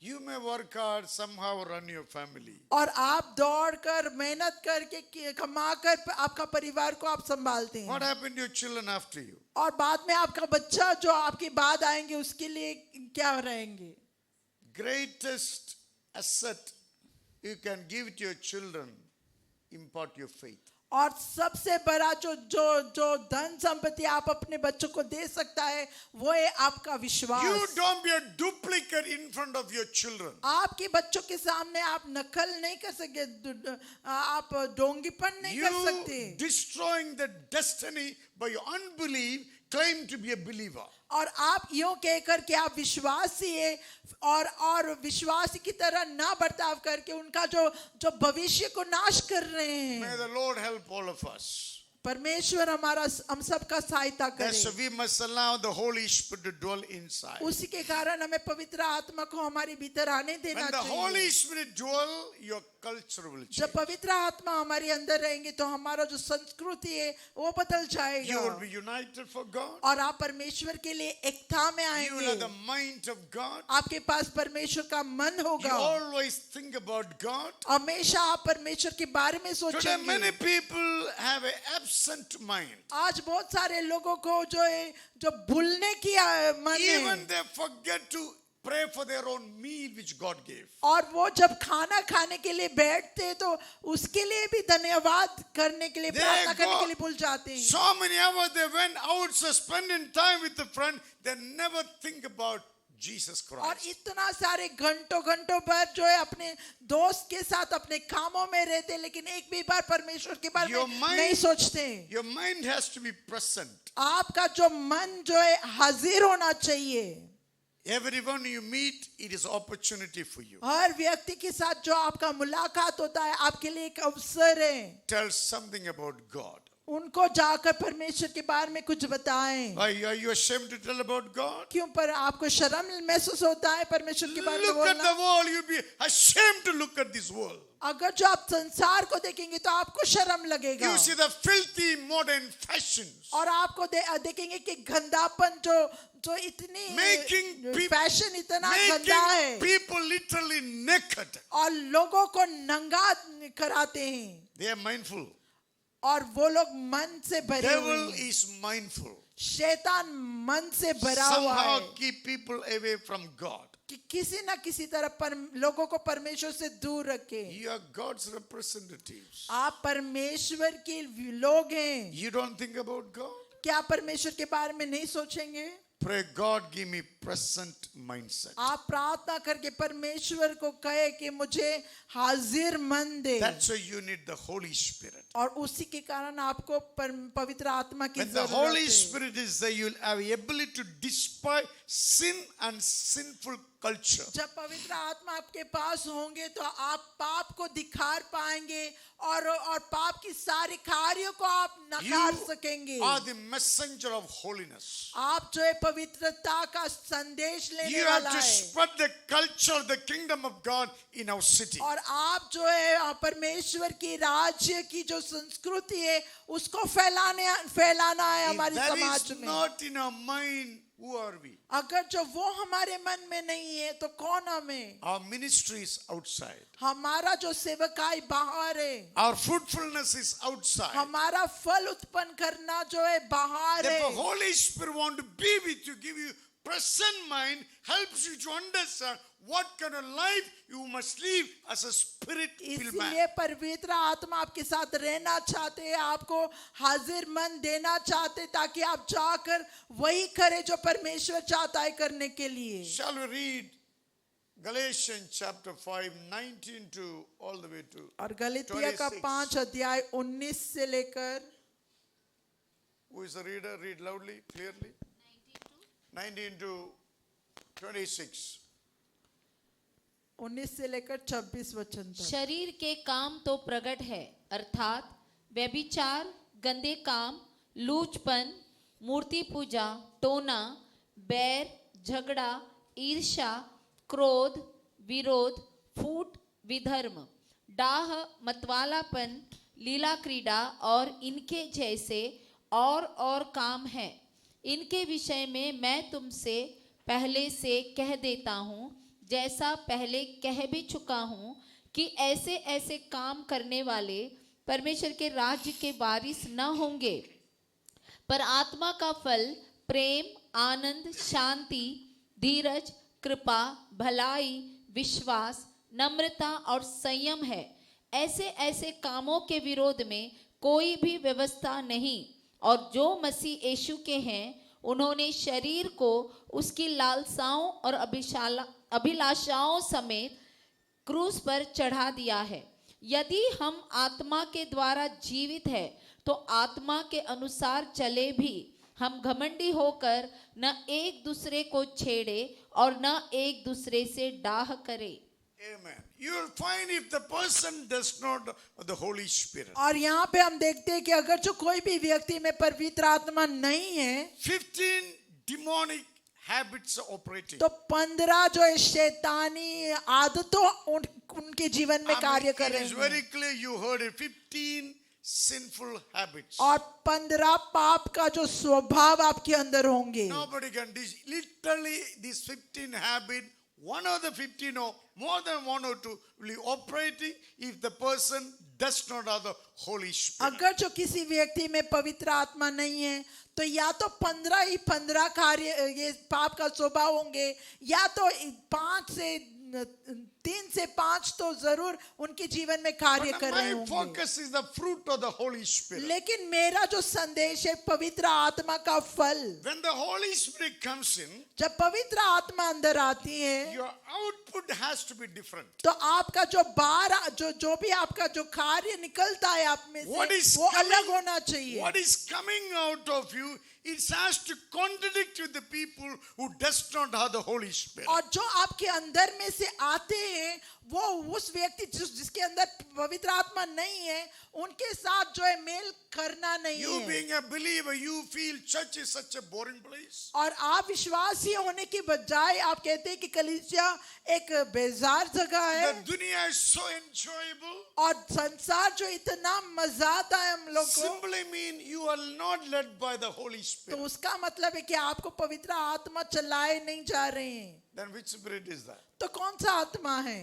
You may work hard, somehow run your family. और आप दौड़ कर मेहनत करके कमा कर आपका परिवार को आप संभालते हैं. What happened to your children after you? और बाद में आपका बच्चा जो आपके बाद आएंगे उसके लिए क्या रहेंगे? Greatest asset you can give to your children, impart your faith. और सबसे बड़ा जो धन संपत्ति आप अपने बच्चों को दे सकता है वो है आपका You विश्वास. don't be a duplicate in front of your children. आपके बच्चों के सामने आप नकल नहीं कर सकते, आप डोंगीपन नहीं कर You सकते. destroying the destiny by your unbelief, claim to be a believer. और आप यूं कहकर कि आप विश्वासी है और विश्वासी की तरह ना बर्ताव करके उनका जो भविष्य को नाश कर रहे हैं. May the Lord help all of us. परमेश्वर हम सबका सहायता That's why करे. we must allow the Holy Spirit to dwell inside. उसी के कारण हमें पवित्र आत्मा को हमारे भीतर आने देना When the चाहिए. Holy Spirit dwell, your culture will change. जब पवित्र आत्मा हमारे अंदर रहेंगे तो हमारा जो संस्कृति है वो बदल जाएगा. You will be united for God. और आप परमेश्वर के लिए एकता में You will have the आएंगे. mind of God. आपके पास परमेश्वर का मन You होगा. always think about God. हमेशा आप परमेश्वर के बारे में Today many सोचेंगे. people have an absent mind. आज बहुत सारे लोगों को जो है जो भूलने की मन Even है. they forget to pray for their own meal which God gave. और वो जब खाना खाने के लिए बैठते हैं तो उसके लिए भी धन्यवाद करने के लिए, They प्रार्थना करने go- के लिए भूल जाते हैं. So many hours they went out, so spending time with a friend, they never think about Jesus और Christ. इतना सारे घंटों भर जो है अपने दोस्त के साथ अपने कामों में रहते लेकिन एक भी बार परमेश्वर के बारे Your में mind- नहीं सोचते. Your mind has to be present. आपका जो मन जो है हाजिर होना चाहिए. Everyone you meet, it is opportunity for you. हर व्यक्ति के साथ जो आपका मुलाकात होता है आपके लिए एक अवसर है. Tell something about God. उनको जाकर परमेश्वर के बारे में कुछ बताएं. Why are you ashamed to tell about God? क्यों पर आपको शर्म महसूस होता है परमेश्वर के बारे में Look at बोलना? the world, you'll be ashamed to look at this world. अगर जो आप संसार को देखेंगे तो आपको शर्म लगेगा. You see the filthy modern fashions. और आपको देखेंगे कि गंदापन जो इतनी Making people- फैशन इतना गंदा है Making people literally naked. और लोगों को नंगा कराते हैं They are mindful. और वो लोग मन से भरे हुए Devil हैं. is mindful. शैतान मन से भरा हुआ Somehow है keep people away from God. कि किसी न किसी तरह लोगों को परमेश्वर से दूर रखे. You are God's representatives. आप परमेश्वर के लोग हैं. You don't think about God? क्या परमेश्वर के बारे में नहीं सोचेंगे? Pray, God, give me present mindset. आप प्रार्थना करके परमेश्वर को कहे कि मुझे हाजिर मन दे, That's why you need the Holy Spirit. और उसी के कारण आपको पवित्र आत्मा की When the जरूरत Holy है। Spirit is there, you'll have ability to despise sin and sinful culture. जब पवित्र आत्मा आपके पास होंगे तो आप पाप को दिखार पाएंगे और पाप की सारी कार्यों को आप नकार सकेंगे। You are the messenger of holiness. आप जो है पवित्रता का संदेश लेने You have वाला to है, spread the culture, the kingdom of God in our city. और आप जो है परमेश्वर की राज्य की जो संस्कृति है उसको फैलाना है If हमारे that समाज is में। not in our mind, who are we? अगर जो वो हमारे मन में नहीं है तो कौन हमें? Our ministry is outside. हमारा जो सेवकाई बाहर है, Our fruitfulness is outside. हमारा फल उत्पन्न करना जो है बाहर Therefore, है। Holy Spirit want to be with you, give you present mind, helps you to understand what kind of life you must live as a spirit-filled man. इसलिए पवित्र आत्मा आपके साथ रहना चाहते हैं, आपको हाजिर मन देना चाहते हैं, ताकि आप जाकर वही करें जो परमेश्वर चाहता है करने के लिए। Shall we read Galatians chapter 5, 19 to all the way to और गलातिया का 26. 5 अध्याय 19 से लेकर, Who is the reader? Read loudly, clearly. 19 to 26. 19 से लेकर 26 वचन तक। शरीर के काम तो प्रकट है, अर्थात व्यभिचार, गंदे काम, लूचपन, मूर्ति पूजा, टोना, बैर, झगड़ा, ईर्ष्या, क्रोध, विरोध, फूट, विधर्म, डाह, मतवालापन, लीला क्रीड़ा और इनके जैसे और काम हैं। इनके विषय में मैं तुमसे पहले से कह देता हूँ, जैसा पहले कह भी चुका हूँ, कि ऐसे ऐसे काम करने वाले परमेश्वर के राज्य के वारिस न होंगे। पर आत्मा का फल प्रेम, आनंद, शांति, धीरज, कृपा, भलाई, विश्वास, नम्रता और संयम है। ऐसे ऐसे कामों के विरोध में कोई भी व्यवस्था नहीं। और जो मसीह यीशु के हैं, उन्होंने शरीर को उसकी लालसाओं और अभिलाषाओं समेत क्रूस पर चढ़ा दिया है। यदि हम आत्मा के द्वारा जीवित है तो आत्मा के अनुसार चले भी। हम घमंडी होकर न एक दूसरे को छेड़े और न एक दूसरे से डाह करे। Amen. You will find if the person does not the Holy Spirit. और यहाँ पे हम देखते हैं कि अगर जो कोई भी व्यक्ति में पवित्र आत्मा नहीं है 15 demonic habits are operating. तो 15 जो है शैतानी आदतों उनके जीवन में कार्य कर It रहे is हैं। very clear, you heard it. 15 sinful habits. और 15 पाप का जो स्वभाव आपके अंदर होंगे। Nobody can this literally these 15 habit, one of the 15 or more than one or two will be operating if the person does not have the Holy Spirit. अगर जो किसी व्यक्ति में पवित्र आत्मा नहीं है तो या तो 15 ही 15 कार्य ये पाप का स्वभाव होंगे, या तो 3 से 5 तो जरूर उनके जीवन में कार्य But कर रहे my होंगे। focus is the fruit of the Holy Spirit. लेकिन मेरा जो संदेश है पवित्र आत्मा का फल। When the Holy Spirit comes in, जब पवित्र आत्मा अंदर आती है your output has to be different. तो आपका जो जो भी आपका जो कार्य निकलता है आप में What is से वो coming- अलग होना चाहिए। What is coming out of you, it has to contradict with the people who does not have the Holy Spirit. और जो आपके अंदर में से आते हैं वो उस व्यक्ति जिसके अंदर पवित्र आत्मा नहीं है उनके साथ जो है मेल करना नहीं You है। being a believer, you feel church is such a boring place. और आप विश्वासी होने की बजाय आप कहते हैं कि कलीसिया एक बेजार जगह है The dunya is so enjoyable. और संसार जो इतना मजा आता है हम लोग को, Simply mean you are not led by the Holy तो Spirit. उसका मतलब है कि आपको पवित्र आत्मा चलाए नहीं जा रहे हैं। Then which spirit is that? तो कौन सा आत्मा है?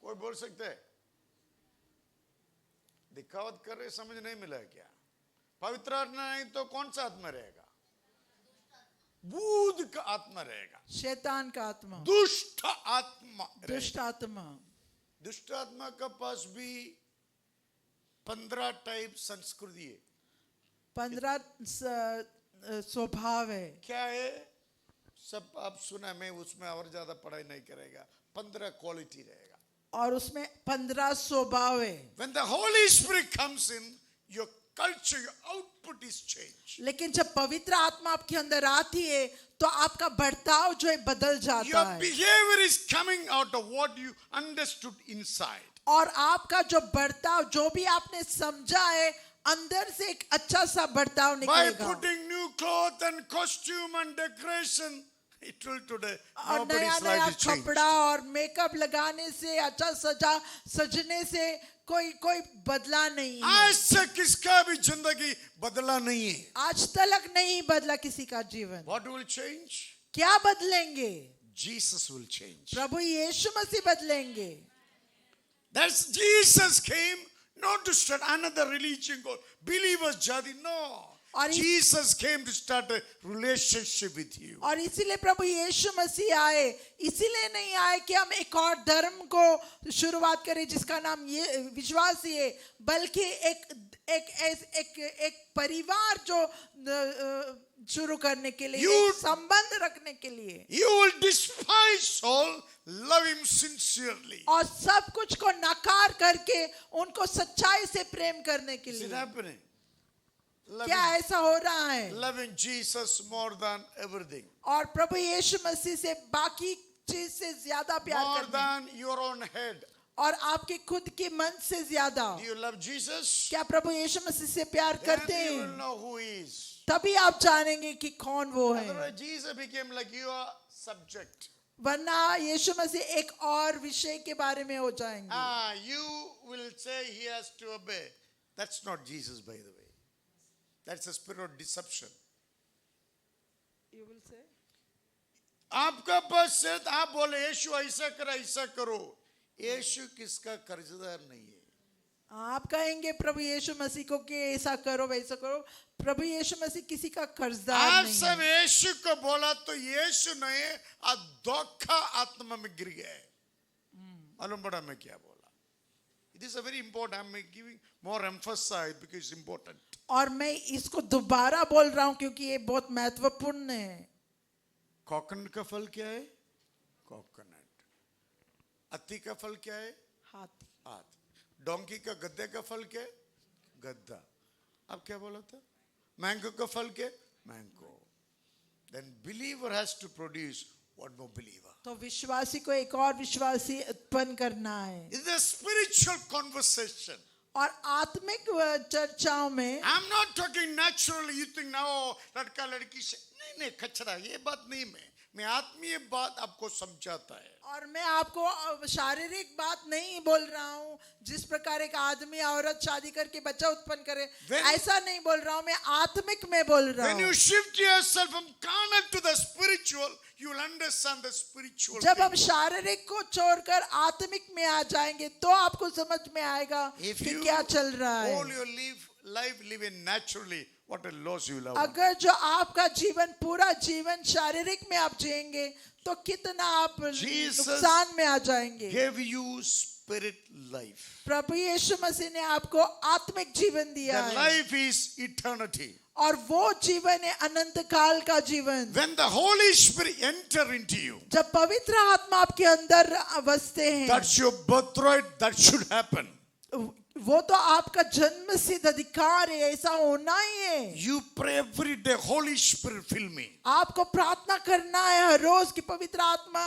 कोई बोल सकते है? दिखावत कर रहे, समझ नहीं मिला है क्या? पवित्र आत्मा नहीं तो कौन सा आत्मा रहेगा? बूध का आत्मा रहेगा, शैतान का आत्मा, दुष्ट आत्मा रहेगा। दुष्ट आत्मा। दुष्ट आत्मा का पास भी 15 टाइप संस्कृति है। 15 स्वभाव है। क्या है? सब आप सुना, मैं उसमें और ज्यादा पढ़ाई नहीं करेगा। 15 क्वालिटी रहेगा। और उसमें 15 स्वभाव है। When the Holy Spirit comes in, your culture, your output is changed. लेकिन जब पवित्र आत्मा आपके अंदर आती है तो आपका बर्ताव जो है बदल जाता Your है। behavior is coming out of what you understood inside. और आपका जो बर्ताव, जो भी आपने समझा है, अंदर से एक अच्छा सा बर्ताव By निकलेगा। putting new clothes and costume and decoration, it will today और नया nobody's नया life is changed. कपड़ा और मेकअप लगाने से, अच्छा सजने से कोई बदला नहीं है। आज से किसका भी जिंदगी बदला नहीं है। आज तक नहीं बदला किसी का जीवन। What will change? क्या बदलेंगे? Jesus will change. प्रभु यीशु मसीह बदलेंगे। That's Jesus came not to start another religion called believers jadi. No. और Jesus came to start a relationship with you. और इसीलिए प्रभु यीशु मसीह आए, इसीलिए नहीं आए कि हम एक और धर्म को शुरुआत करें जिसका नाम ये विश्वास ही है, बल्कि एक परिवार जो शुरू करने के लिए, एक संबंध रखने के लिए। You will despise all, love him sincerely. और सब कुछ को नकार करके उनको सच्चाई से प्रेम करने के Is it लिए। happening? क्या ऐसा हो रहा है? Loving Jesus more than everything. और प्रभु यीशु मसीह से बाकी चीज से ज्यादा प्यार More करना, than your own head. और आपके खुद के मन से ज्यादा। Do you love Jesus? क्या प्रभु यीशु मसीह से प्यार करते Then you will हैं? know who he is. तभी आप जानेंगे कि कौन वो है। Otherwise, Jesus became like your subject. वरना यीशु मसीह एक और विषय के बारे में हो जाएंगे। You will say he has to obey. That's not Jesus, by the way. That's a spirit of deception. आपका पास से आप बोले यीशु ऐसा करो। यीशु किसका कर्जदार नहीं है। आप कहेंगे प्रभु यीशु मसीह को कि ऐसा करो वैसा करो, प्रभु यीशु मसीह किसी का कर्जदार आप नहीं सब है। यीशु को बोला तो यीशु ने धोखा आत्मा में गिर गए। मालूम पड़ा मैं क्या बोला? It is a very important. I'm giving more emphasis because it's important. और मैं इसको दोबारा बोल रहा हूं क्योंकि ये बहुत महत्वपूर्ण है। कोकोनट का फल क्या है? कोकोनट। अत्ती का फल क्या है? हाथी। हाथ। डोंकी का गद्दे का फल क्या है? गद्दा। अब क्या बोला था? मैंगो का फल क्या है? Mango. Then believer has to produce one more believer. तो विश्वासी को एक और विश्वासी उत्पन्न करना है। It's a spiritual conversation. और आत्मिक चर्चाओं में, I'm not talking naturally. You think now लड़का लड़की से नहीं कचरा, ये बात नहीं। मैं आत्मीय बात आपको समझाता है। और मैं आपको शारीरिक बात नहीं बोल रहा हूँ जिस प्रकार एक आदमी औरत शादी करके बच्चा उत्पन्न करे, ऐसा नहीं बोल रहा हूँ। मैं आत्मिक में बोल रहा When you हूँ। shift yourself from carnal to the spiritual, you will understand the spiritual. जब हम things. शारीरिक को छोड़कर आत्मिक में आ जाएंगे तो आपको समझ में आएगा If कि you क्या चल रहा all है। your life live in naturally, what a loss you will have. अगर जो आपका जीवन पूरा जीवन शारीरिक में आप जिएंगे तो कितना आप Jesus नुकसान में आ जाएंगे। Gave you spirit life. प्रभु यीशु मसीह ने आपको आत्मिक जीवन दिया The है, life is eternity. और वो जीवन है अनंत काल का जीवन। When the Holy Spirit enter into you, जब पवित्र आत्मा आपके अंदर बसते हैं, that's your birthright. That should happen. वो तो आपका जन्म सिद्ध अधिकार है, ऐसा होना ही है। You pray every day, Holy Spirit fill me. आपको प्रार्थना करना है हर रोज कि पवित्र आत्मा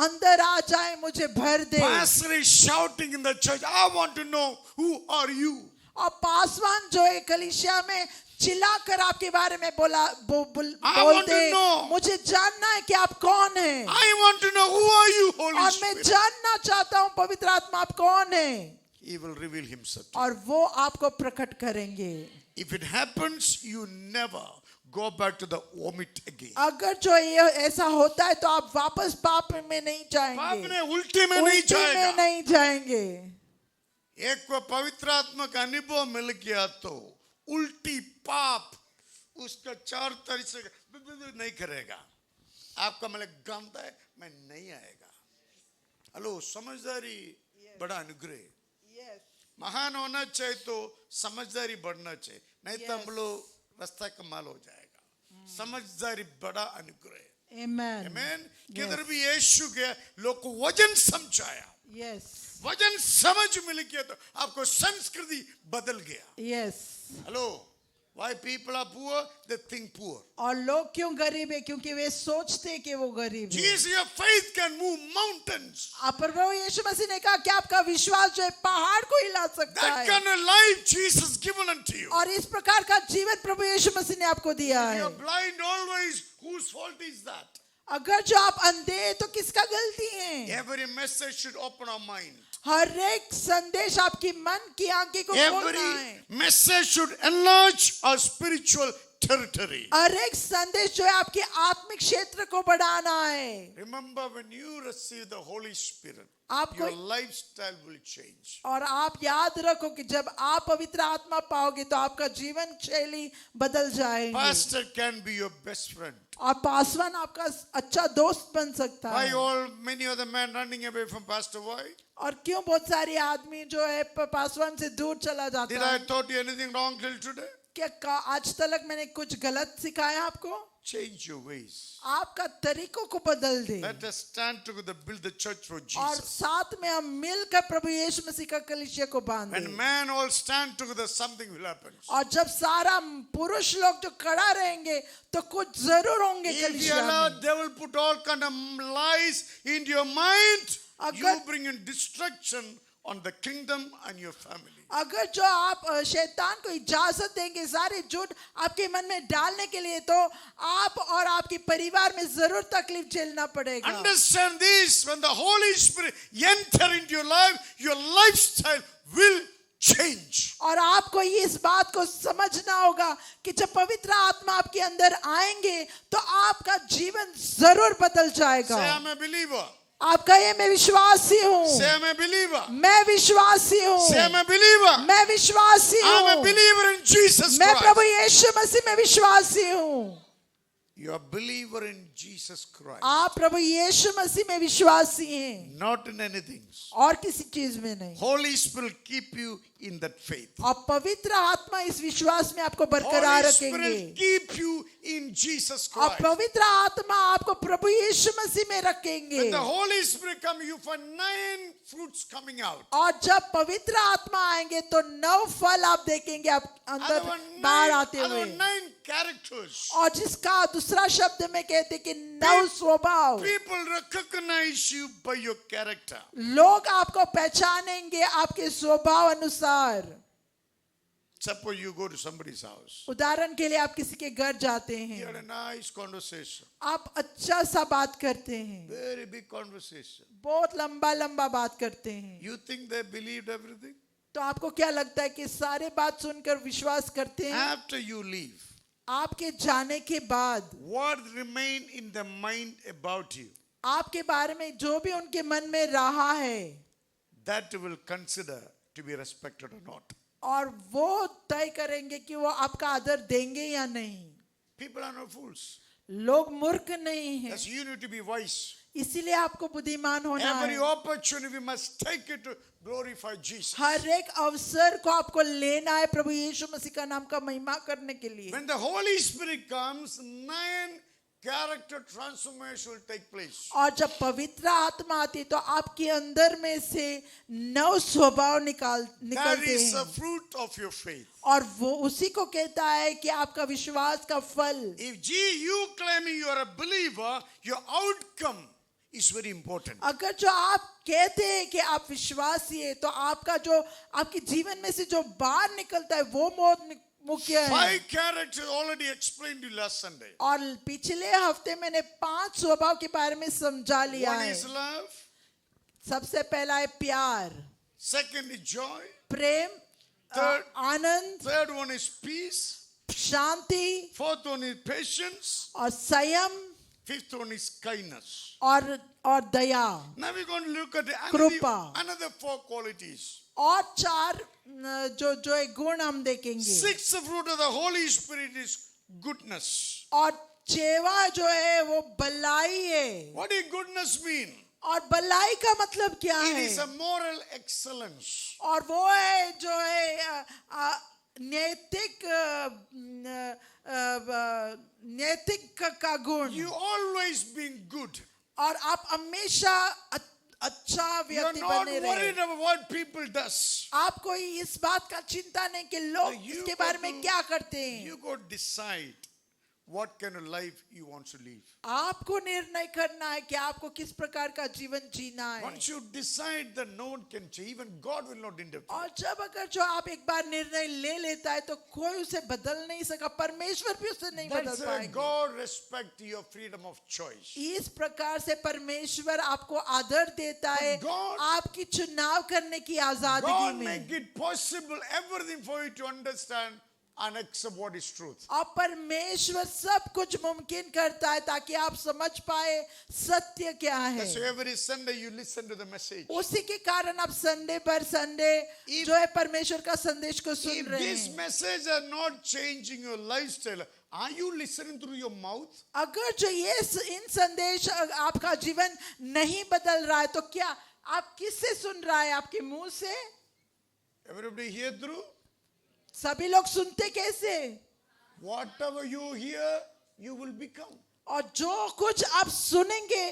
अंदर आ जाए, मुझे भर दे। Pastor is shouting in the church, I want to know who are you. और पासवान जो है कलीसिया में चिल्लाकर आपके बारे में I want बोलते to know. मुझे जानना है कि आप कौन हैं, I want to know who are you, Holy और मैं Spirit. जानना चाहता हूँ पवित्र आत्मा आप कौन हैं, He will reveal himself to you. और वो आपको प्रकट करेंगे। If it happens, you never go back to the vomit again. अगर जो ये ऐसा होता है तो आप वापस पाप में नहीं जाएंगे, आपने उल्टी में नहीं उल्टी में जाएगा। नहीं जाएंगे। एक को पवित्र आत्मा का अनुभव मिल गया तो उल्टी पाप उसका चार तरह से नहीं करेगा। आपका मतलब गंदा है, मैं नहीं आएगा। हेलो, समझदारी बड़ा अनुग्रह। महान होना चाहिए तो समझदारी बढ़ना चाहिए, नहीं तो हम लोग रास्ता कमाल हो जाएगा। समझदारी बड़ा अनुग्रह है। Amen. आमीन। किधर भी यीशु गया, लोग को वचन समझाया, Yes. वचन समझ मिल गया तो आपको संस्कृति बदल गया। Yes. Hello, why people are poor? They think poor. और लोग क्यों गरीब है? क्योंकि वे सोचते हैं कि वो गरीब है। Jesus, your faith can move mountains. प्रभु यीशु मसीह ने कहा कि आपका विश्वास जो है पहाड़ को हिला सकता That है। kind of life Jesus given unto you. और इस प्रकार का जीवन प्रभु यीशु मसीह ने आपको दिया If है। you're blind always, whose fault is that? अगर जो आप अंधे हैं तो किसका गलती है? Every message should open our mind. हर एक संदेश आपकी मन की आंखें को खोलना है। Every message should enlarge our spiritual territory. हर एक संदेश जो है आपके आत्मिक क्षेत्र को बढ़ाना है। Remember, when you receive the Holy Spirit, आपको your lifestyle will change. और आप याद रखो कि जब आप पवित्र आत्मा पाओगे तो आपका जीवन शैली बदल जाएगी। Pastor can be your best friend. और पासवान आपका अच्छा दोस्त बन सकता Why है। all many of the men running away from Pastor? Why? और क्यों बहुत सारे आदमी जो है पासवान से दूर चला Did जाता I है? taught you anything wrong till today? क्या आज तक मैंने कुछ गलत सिखाया आपको? Change your ways. आपका तरीकों को बदल दे Let us stand together, build the church for और Jesus. साथ में हम मिलकर प्रभु यीशु मसीह का कलीसिया को बांधे। When man all stand together, something will happen. और जब सारा पुरुष लोग जो खड़ा रहेंगे तो कुछ जरूर होंगे If you कलीसिया allow में। devil put all kind of lies into your mind, you अगर- bring in destruction on the kingdom and your family. अगर जो आप शैतान को इजाजत देंगे सारे झूठ आपके मन में डालने के लिए तो आप और आपके परिवार में जरूर तकलीफ झेलना पड़ेगा। Understand this: when the Holy Spirit enter into your life, your lifestyle will change. और आपको इस बात को समझना होगा कि जब पवित्र आत्मा आपके अंदर आएंगे तो आपका जीवन जरूर बदल जाएगा। Say, I'm a believer. आप कहिए मैं विश्वासी हूँ। Say, I'm a believer. मैं विश्वासी हूँ। Say, I'm a believer. मैं विश्वासी I'm a हूँ। believer in Jesus मैं प्रभु Christ. यीशु मसीह में विश्वासी हूँ। You're a believer in Jesus Christ. आप प्रभु यीशु मसीह में विश्वासी हैं Not in anything. और किसी चीज में नहीं। Holy Spirit keep you in that faith. और पवित्र आत्मा इस विश्वास में आपको बरकरार Holy रखेंगे Spirit keep you in Jesus और Christ. पवित्र आत्मा आपको प्रभु यीशु मसीह में रखेंगे। When the Holy Spirit come, you find 9 fruits coming out. और जब पवित्र आत्मा आएंगे तो 9 फल आप देखेंगे आप अंदर बाहर आते हुए। 9 characters. और जिसका दूसरा शब्द में कहते कि 9 स्वभाव। People recognize you by your character. लोग आपको पहचानेंगे आपके स्वभाव अनुसार। Suppose you go to somebody's house. उदाहरण के लिए आप किसी के घर जाते You हैं, had a nice conversation. आप अच्छा सा बात करते हैं, Very big conversation. बहुत लंबा लंबा बात करते हैं, You think they believed everything? तो आपको क्या लगता है कि सारे बात सुनकर विश्वास करते हैं? After you leave, आपके जाने के बाद what remain in the mind about you? आपके बारे में जो भी उनके मन में रहा है That will consider to be respected or not. और वो तय करेंगे कि वो आपका आदर देंगे या नहीं। People are not fools. लोग मूर्ख नहीं हैं, Yes, you need to be wise. इसीलिए आपको बुद्धिमान होना Every है। opportunity we must take it to glorify Jesus. हर एक अवसर को आपको लेना है प्रभु यीशु मसीह का नाम का महिमा करने के लिए। When the Holy Spirit comes, 9 character transformation will take place. और जब पवित्र आत्मा आती तो आपके अंदर में से 9 स्वभाव That निकलते is a हैं fruit of your faith. और वो उसी को कहता है कि आपका विश्वास का फल। If you claiming you are a believer, your outcome is very important. अगर जो आप कहते हैं कि आप विश्वासी है तो आपका जो आपके जीवन में से जो बाहर निकलता है वो बहुत मुख्य है। 5 characters already explained to you last Sunday. और पिछले हफ्ते मैंने 5 स्वभाव के बारे में समझा लिया One है। is love. सबसे पहला है प्यार, Second is joy. Prem, Anand, Third one is peace. Shanti 4th one is patience. और संयम 5th one is kindness. और दया। Now we're going to look at कृपा। another 4 qualities. और 4 जो एक गुण हम देखेंगे। 6th fruit of the Holy Spirit is goodness. और 6वां जो है वो भलाई है। What does goodness mean? और भलाई का मतलब क्या It है? is a moral excellence. और वो है जो है नैतिक नैतिक का गुण You always being good. और आप हमेशा अच्छा You're व्यक्ति not बने worried रहे। about what people does. आप कोई इस बात का चिंता नहीं कि लोग You इसके got बारे में to- क्या करते हैं। You go decide what kind of life you want to live. आपको निर्णय करना है कि आपको किस प्रकार का जीवन जीना है। Once you decide, that no one can change. Even God will not interfere. और जब अगर जो आप एक बार निर्णय ले लेता है तो कोई उसे बदल नहीं सका, परमेश्वर भी उसे नहीं बदल That's why पाएंगे। God respect your freedom of choice. इस प्रकार से परमेश्वर आपको आदर देता है God- आपकी चुनाव करने की आजादी God में। make it possible everything for you to understand and accept what is truth. और परमेश्वर सब कुछ मुमकिन करता है ताकि आप समझ पाए सत्य क्या है। So every Sunday you listen to the message. उसी के कारण आप संडे पर संडे If- जो है परमेश्वर का संदेश को सुन If रहे this हैं। message are not changing your lifestyle, are you listening through your mouth? अगर जो ये इन संदेश आपका जीवन नहीं बदल रहा है तो क्या आप किससे सुन रहा है? आपके मुंह से? Everybody hear through? सभी लोग सुनते कैसे? Whatever you hear, you will become. और जो कुछ आप सुनेंगे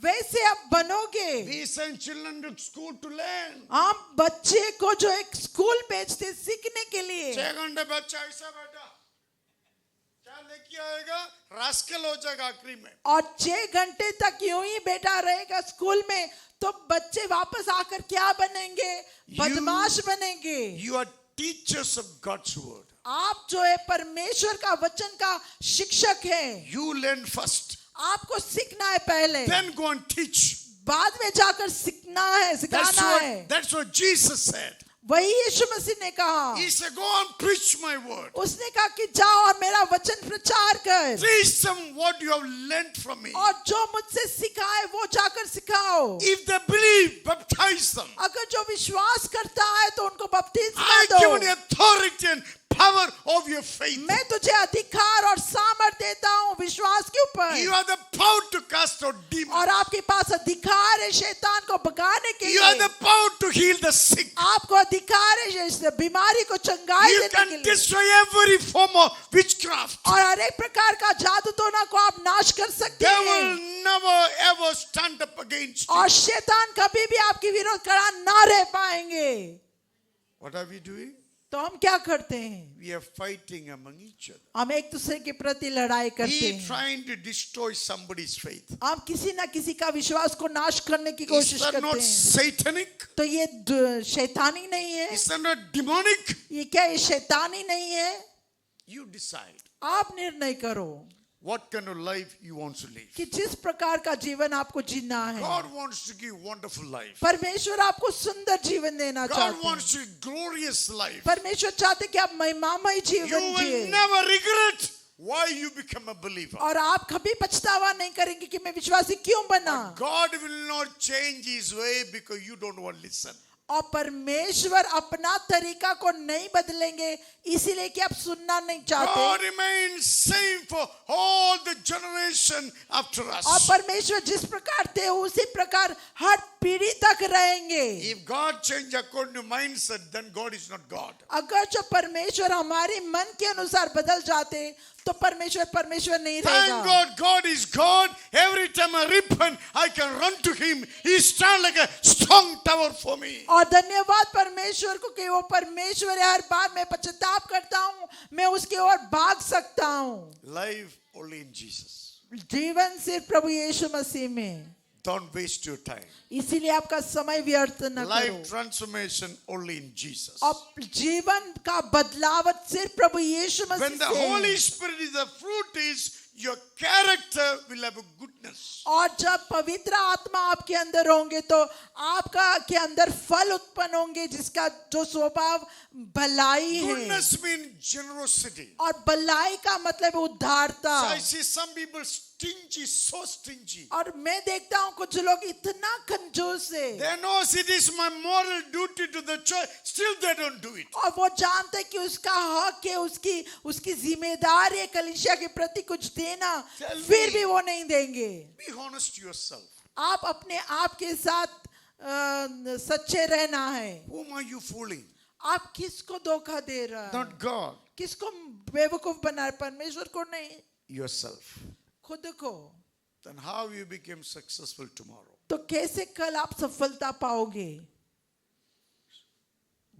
वैसे आप बनोगे। We send children to school to learn. हम बच्चे को जो एक स्कूल भेजते सीखने के लिए, 6 घंटे बच्चा ऐसा बैठा क्या लेके आएगा? रास्कल हो जाएगा आखिरी में। और 6 घंटे तक यूं ही बैठा रहेगा स्कूल में तो बच्चे वापस आकर क्या बनेंगे? बदमाश बनेंगे। You are teachers of God's word. आप जो है परमेश्वर का वचन का शिक्षक है। You learn first, आपको सीखना है पहले, then go and teach. बाद में जाकर सीखना है, सिखाना है। That's what Jesus said. वही यीशु मसीह ने कहा। He said, go and preach my word. उसने कहा कि जाओ और मेरा वचन प्रचार कर Teach them what you have learned from me. और जो मुझसे सीखा है वो जाकर सिखाओ। If they believe, baptize them. अगर जो विश्वास करता है तो उनको बपतिस्मा I दो। give you authority and power of your faith. मैं तुझे अधिकार और सामर्थ देता हूँ विश्वास के ऊपर। You have the power to cast out demons. और आपके पास अधिकार है शैतान को भगाने के You have लिए। the power to heal the sick. आपको अधिकार है इस बीमारी को चंगाई You देने के can लिए। destroy every form of witchcraft. और हर एक प्रकार का जादू टोना को आप नाश कर सकते They हैं। will never ever stand up against you. और शैतान कभी भी आपके विरोध खड़ा ना रह पाएंगे। What are we doing? तो हम क्या करते हैं? We are fighting among each other. हम एक दूसरे के प्रति लड़ाई करते He हैं। trying to destroy somebody's faith. हम किसी ना किसी का विश्वास को नाश करने की Is कोशिश that करते not हैं। satanic? तो ये शैतानी नहीं है? Is that not demonic? ये क्या ये शैतानी नहीं है? You decide आप निर्णय करो what kind of life you want to live. कि जिस प्रकार का जीवन आपको जीना है। God wants to give wonderful life. परमेश्वर आपको सुंदर जीवन देना God चाहते हैं। wants to give glorious life. परमेश्वर चाहते हैं कि आप महिमामय You जीवन will जिए never regret why you become a believer. और आप कभी पछतावा नहीं करेंगे कि मैं विश्वासी क्यों बना। God will not change his way because you don't want to listen. और परमेश्वर अपना तरीका को नहीं बदलेंगे इसीलिए कि आप सुनना नहीं चाहते। God remains same for all the generation after और us. परमेश्वर जिस प्रकार थे उसी प्रकार हर पीढ़ी तक रहेंगे। If God change according to mindset, then God is not God. अगर जो परमेश्वर हमारे मन के अनुसार बदल जाते तो परमेश्वर नहीं Thank रहेगा। God, God is God. Every time I repent, I can run to Him. He stands like a strong tower for me. और धन्यवाद परमेश्वर को कि वो परमेश्वर है। हर बार मैं पश्चाताप करता हूँ मैं उसकी ओर भाग सकता हूँ। Life only in Jesus. जीवन सिर्फ प्रभु यीशु मसीह में। Don't waste your time. इसीलिए आपका समय व्यर्थ न करो। Life transformation only in Jesus. और जीवन का बदलाव सिर्फ प्रभु यीशु मसीह When the से Holy है। Spirit is the fruit, is your character will have a goodness. और जब पवित्र आत्मा आपके अंदर होंगे तो आपका के अंदर फल उत्पन्न होंगे जिसका जो स्वभाव भलाई है। Goodness means generosity. और भलाई का मतलब So उदारता। I see some people stingy, so stingy. और मैं देखता हूँ कुछ लोग इतना कंजूस है They know it is my moral duty to the church. Still they don't do it. और वो जानते कि उसका हक है उसकी जिम्मेदारी है कलीसिया के प्रति कुछ देना Tell फिर me. भी वो नहीं देंगे। Be honest to yourself. आप अपने आप के साथ सच्चे रहना है। Whom are you fooling? आप किसको धोखा दे रहा है? Not God, किसको बेवकूफ बना रहे? परमेश्वर को नहीं, yourself. खुद को. Then how you become successful tomorrow? तो कैसे कल आप सफलता पाओगे?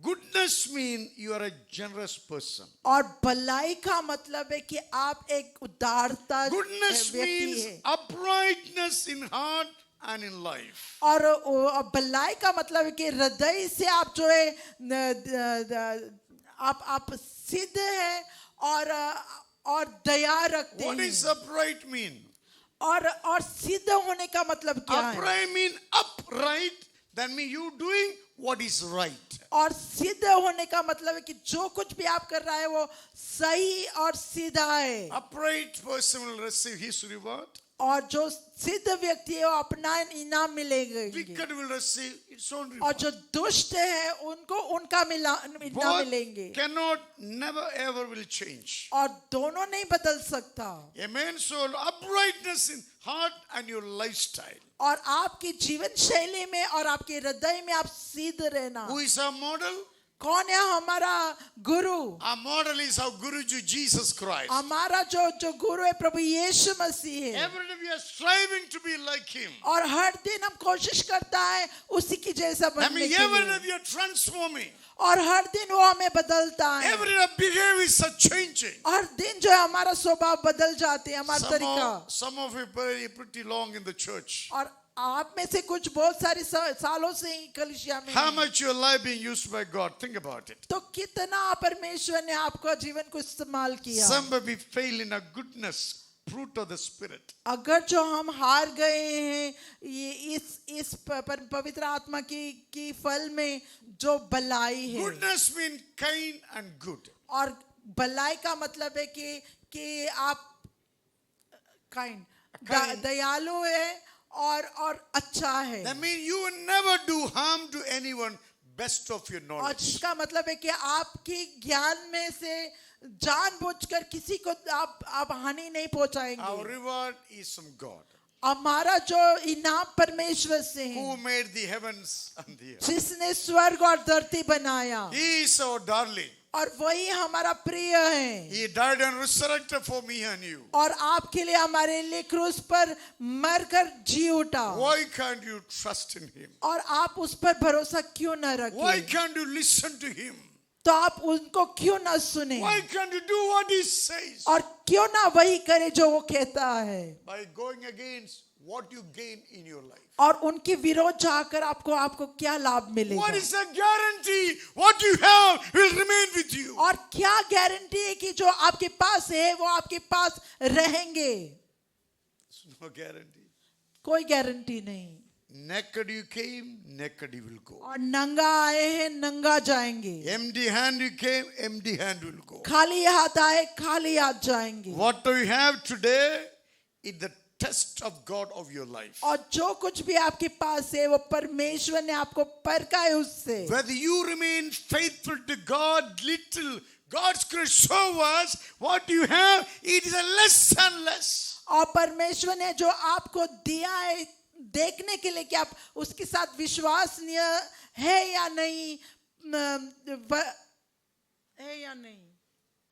Goodness means you are a generous person. और भलाई का मतलब है कि आप एक उदारता Goodness व्यक्ति means है. uprightness in heart and in life. और भलाई का मतलब है कि हृदय से आप जो है आप सिद्ध है और दया रखते What हैं. does upright mean? और सिद्ध होने का मतलब क्या है? Upright mean upright. That means you doing what is right. और सिद्ध होने का मतलब है कि जो कुछ भी आप कर रहा है वो सही और सीधा है. Upright person will receive his reward. और जो सिद्ध व्यक्ति है वो अपना इनाम मिलेगा. Wicked will receive its own और reward. जो दुष्ट है उनको उनका इनाम Both मिलेंगे. cannot, never ever will change. और दोनों नहीं बदल सकता. Amen. So uprightness in heart and your lifestyle. और आपकी जीवन शैली में और आपके हृदय में आप सीध रहना. Who is our model? कौन है हमारा गुरु? Our model is our Guruji Jesus Christ. हमारा जो गुरु है प्रभु यीशु मसीह है. Every day we are striving to be like him. और हर दिन हम कोशिश करता है उसी की जैसा I बनने mean, के every लिए. day we are transforming. और हर दिन वो हमें बदलता है. Every day our behaviors are changing. हर दिन जो है हमारा स्वभाव बदल जाते हैं, हमारा तरीका. Some of you very pretty long in the church. और आप में से कुछ बहुत सारे सालों से ही कलीसिया में How हैं. much your life being used by God? Think about it. तो कितना परमेश्वर ने आपका जीवन को इस्तेमाल किया. Some may be fail in a goodness, fruit of the spirit. अगर जो हम हार गए हैं ये इस पवित्र आत्मा की फल में जो भलाई है. Goodness means kind and good. और भलाई का मतलब है कि आप काइंड Kind. दयालु है और अच्छा है. That means you will never do harm to anyone, best of your और knowledge. जिसका मतलब है कि आपके ज्ञान में से जानबूझकर किसी को आप हानि नहीं Our पहुंचाएंगे. reward is from God, हमारा जो इनाम परमेश्वर से who है, made the heavens and the earth. जिसने स्वर्ग और धरती बनाया. He is our darling. और वही हमारा प्रिय है. He died and resurrected for me and you. और आपके लिए हमारे लिए क्रूस पर मरकर जी उठा. Why can't you trust in him? और आप उस पर भरोसा क्यों न Why रखें? can't you listen to him? तो आप उनको क्यों ना सुने? Why can't you do what he says? और क्यों ना वही करे जो वो कहता है? By going against what you gain in your life. और उनके विरोध जाकर आपको क्या लाभ मिलेगा? What is the guarantee? What you have will remain with you. और क्या गारंटी है कि जो आपके पास है वो आपके पास रहेंगे? There's no guarantee. कोई गारंटी नहीं. Naked you came, naked you will go. और नंगा आए हैं, नंगा जाएंगे. Empty hand you came, empty hand will go. खाली हाथ आए, खाली हाथ जाएंगे. What do you have today is the test of God of your life. और जो कुछ भी आपके पास है वो परमेश्वर ने आपको परखा है उससे. Whether you remain faithful to God little, God's grace show us what you have, it is a less and less. और परमेश्वर ने जो आपको दिया है देखने के लिए कि आप उसके साथ विश्वसनीय है या नहीं,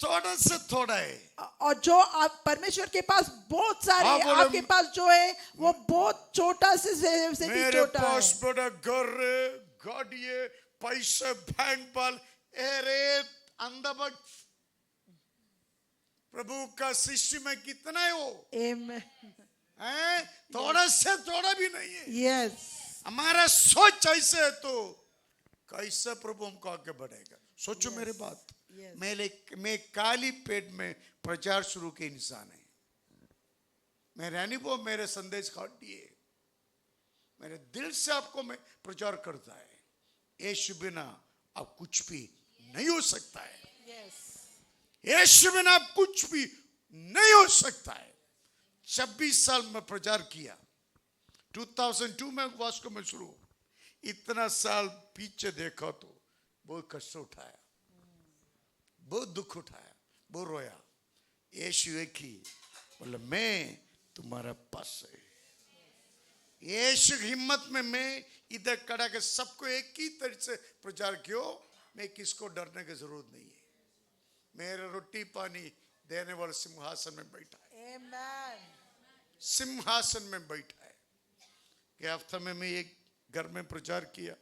थोड़ा से थोड़ा है. और जो आप परमेश्वर के पास बहुत सारे हाँ, है, बोलो। आपके पास जो है वो बहुत छोटा से भी मेरे छोटा पास है. बड़ा घर है, गाड़ी है, पैसे बैंक पर, अरे अंधा प्रभु का शिष्य में कितना है वो? Amen. हैं? थोड़ा से थोड़ा भी नहीं है. Yes. हमारा सोच ऐसे है तो कैसे प्रभु हमको आगे बढ़ेगा? सोचो मेरी बात. Yes. मैं काली पेट में प्रचार शुरू के इंसान है. मेरे अनुभव मेरे संदेश काट दिए. मेरे दिल से आपको मैं प्रचार करता है. यीशु बिना अब कुछ भी नहीं हो सकता है. यीशु बिना अब कुछ भी नहीं हो सकता है. 26 साल में प्रचार किया. 2002 में वास्को में शुरू. इतना साल पीछे देखा तो बहुत कष्ट उठाया, बहुत दुख उठाया, बहुत रोया. यीशु एक ही बोले मैं तुम्हारा पास है. यीशु की हिम्मत में मैं इधर खड़ा के सबको एक ही तरह से प्रचार किया. मैं किसको डरने की जरूरत नहीं है। मेरे रोटी पानी देने वाले सिंहासन में बैठा है, Amen. सिंहासन में बैठा है। कि हफ्ते में मैं एक घर में प्रचार किया,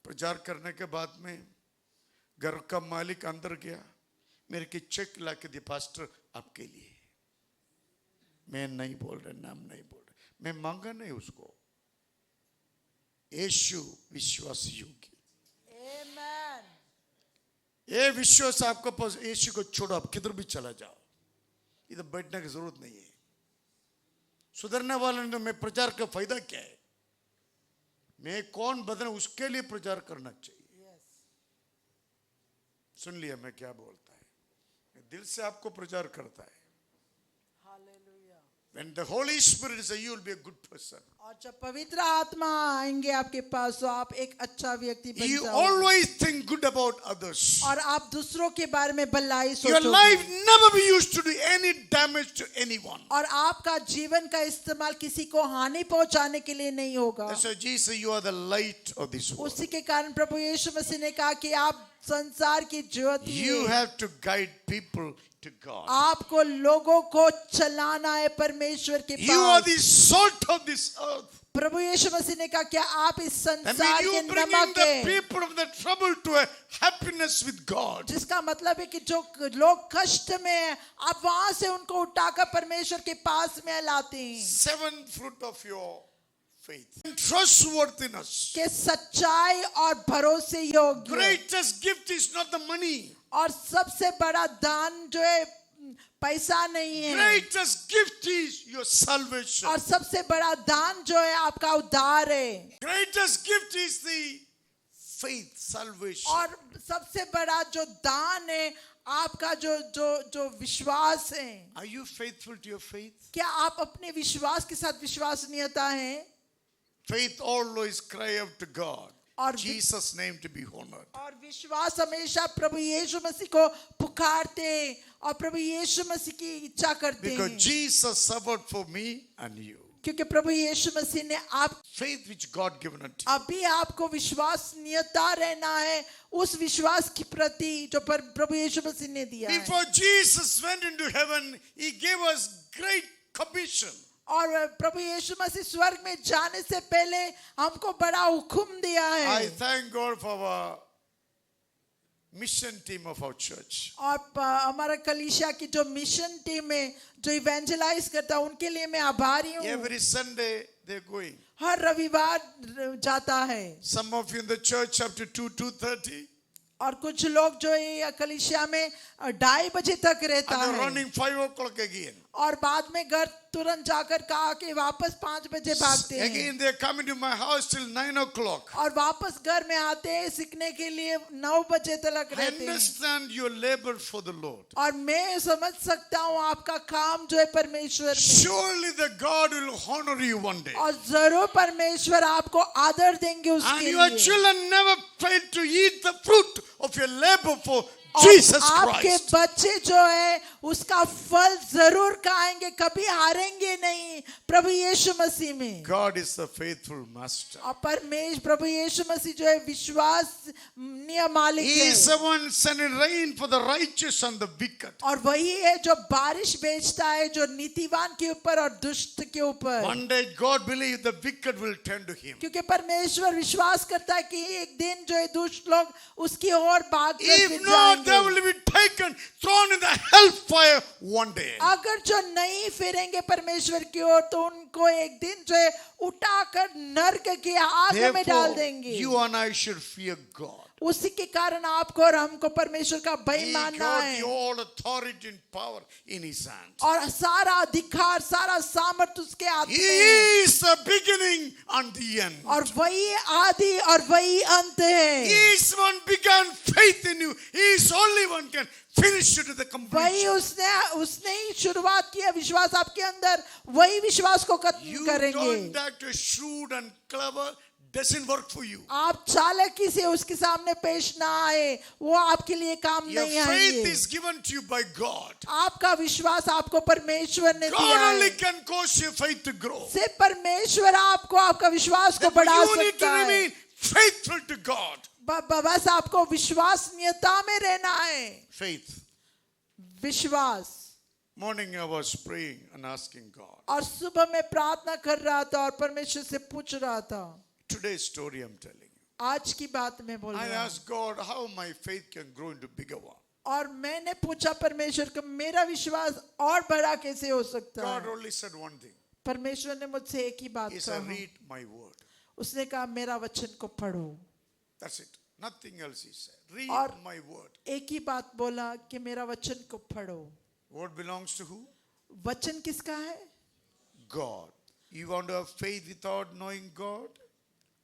प्रचार करने के बाद में घर का मालिक अंदर गया, मेरे के चेक ला के दिया, पास्टर आपके लिए। मैं नहीं बोल रहा, नाम नहीं बोल रहा, मैं मांगा नहीं उसको। यीशु विश्वास योग्य। Amen. ये विश्वास आपको पास, यीशु को छोड़ो, आप किधर भी चला जाओ, इधर बैठने की जरूरत नहीं है। सुधरने वाले ने मैं प्रचार का फायदा क्या है? मैं कौन बदले उसके लिए प्रचार करना चाहिए। Yes. सुन लिया मैं क्या बोलता है, दिल से आपको प्रचार करता है। Hallelujah. When the Holy Spirit is, you will be a good person. और जब पवित्र आत्मा आएंगे आपके पास तो आप एक अच्छा व्यक्ति बन You जाओगे always think good about others. और आप दूसरों के बारे में भलाई Your सोचोगे life never be used to do any damage to anyone. और आपका जीवन का इस्तेमाल किसी को हानि पहुंचाने के लिए नहीं होगा। That's why Jesus said, you are the light of this world. उसी के कारण प्रभु यीशु मसीह ने कहा कि आप संसार की ज्योति You हैं। have to guide people to God. आपको लोगों को चलाना है परमेश्वर के You are pass. the salt of this earth. प्रभु यीशु मसीह ने कहा क्या आप इस That संसार means के you bring in नमक the हैं, people of the trouble to a happiness with God. जिसका मतलब है कि जो लोग कष्ट में हैं आप वहां से उनको उठाकर परमेश्वर के पास में लाते हैं। 7 fruit of your faith. Trustworthiness. कि सच्चाई और भरोसे योग्य Greatest gift is not the money. और सबसे बड़ा दान जो है पैसा नहीं है Greatest gift is your salvation. और सबसे बड़ा दान जो है आपका उद्धार है Greatest gift is the faith, salvation. और सबसे बड़ा जो दान है आपका जो जो जो विश्वास है। Are you faithful to your faith? क्या आप अपने विश्वास के साथ विश्वसनीयता है Faith always cry out to God. और Jesus' name to be honored. और विश्वास हमेशा प्रभु यीशु मसीह को पुकारते हैं और प्रभु यीशु मसीह की इच्छा करते Because हैं Jesus suffered for me and you. क्योंकि प्रभु यीशु मसीह ने आप Faith which God given unto you. अभी आपको विश्वसनीयता रहना है उस विश्वास के प्रति जो प्रभु यीशु मसीह ने दिया है। Before Jesus went into heaven, He gave us great commission. और प्रभु यीशु मसीह स्वर्ग में जाने से पहले हमको बड़ा हुक्म दिया I है thank God for our mission team of our church. और हमारा कलीसिया की जो मिशन टीम है जो इवेंजलाइज करता है उनके लिए मैं आभारी हूँ। Every Sunday they're going. हर रविवार जाता है Some of you in the church up to 2:30. और कुछ लोग जो ये कलीसिया में 2:30 बजे तक रहता And they're है running 5 o'clock again. और बाद में घर तुरंत जाकर कहा कि वापस 5 बजे भागते हैं Again they're coming to my house till 9 o'clock. और वापस घर में आते हैं सीखने के लिए 9 बजे तक I रहते हैं। understand your labor for the Lord. और मैं समझ सकता हूँ आपका काम जो है परमेश्वर में Surely the God will honor you one day. और जरूर परमेश्वर आपको आदर देंगे And उसके your लिए children never fail to eat the fruit of your labor for और Jesus आपके Christ. बच्चे जो है उसका फल जरूर खाएंगे कभी हारेंगे नहीं प्रभु यीशु मसीह में। God is the faithful master. और प्रभु यीशु मसीह जो है विश्वासनीय मालिक He is है the one sending rain for the righteous and the wicked. और वही है जो बारिश भेजता है जो नीतिवान के ऊपर और दुष्ट के ऊपर। One day God believes the wicked will turn to Him. क्योंकि परमेश्वर विश्वास करता है कि एक दिन जो है दुष्ट लोग उसकी ओर भाग कर If फिर not, they जाएंगे। will be taken, thrown in the hellfire one day. अगर जो नहीं फिरेंगे परमेश्वर की ओर तो उनको एक दिन जो है उठाकर नरक की आग में डाल Therefore, देंगे। you and I should fear God. उसी के कारण आपको और हमको परमेश्वर का भय He मानना got है the all authority and power in His hand. और सारा अधिकार सारा सामर्थ उसके हाथ He में है is the beginning and the end. और वही आदि और वही अंत है। He is one began faith in you. He is only one can finish it to the वही completion. उसने ही शुरुआत किया विश्वास आपके अंदर वही विश्वास को खत्म You करेंगे। don't act as shrewd and clever doesn't work for you. आप चालाकी से उसके सामने पेश ना आए वो आपके लिए काम Your नहीं faith आएंगे। is given to you by God. आपका विश्वास आपको परमेश्वर ने दिया God only है। can cause your faith to grow. सिर्फ परमेश्वर आपको आपका विश्वास को Therefore, बढ़ा you need to सकता है। remain faithful to God. बस आपको विश्वसनीयता में रहना है। Faith. विश्वास। Morning I was praying and asking God. और सुबह में प्रार्थना कर रहा था और परमेश्वर से पूछ रहा था। Today's story I'm telling you. आज की बात मैं बोल I रहा हूँ। asked God how my faith can grow into bigger one. और मैंने पूछा परमेश्वर को मेरा विश्वास और बड़ा कैसे हो सकता God है। only said one thing. परमेश्वर ने मुझसे एक ही बात He said, कहा। read my word. उसने कहा मेरा वचन को पढ़ो। That's it. Nothing else he said. Read और my word. एक ही बात बोला कि मेरा वचन को पढ़ो। Word belongs to who? वचन किसका है? God. You want to have faith without knowing God?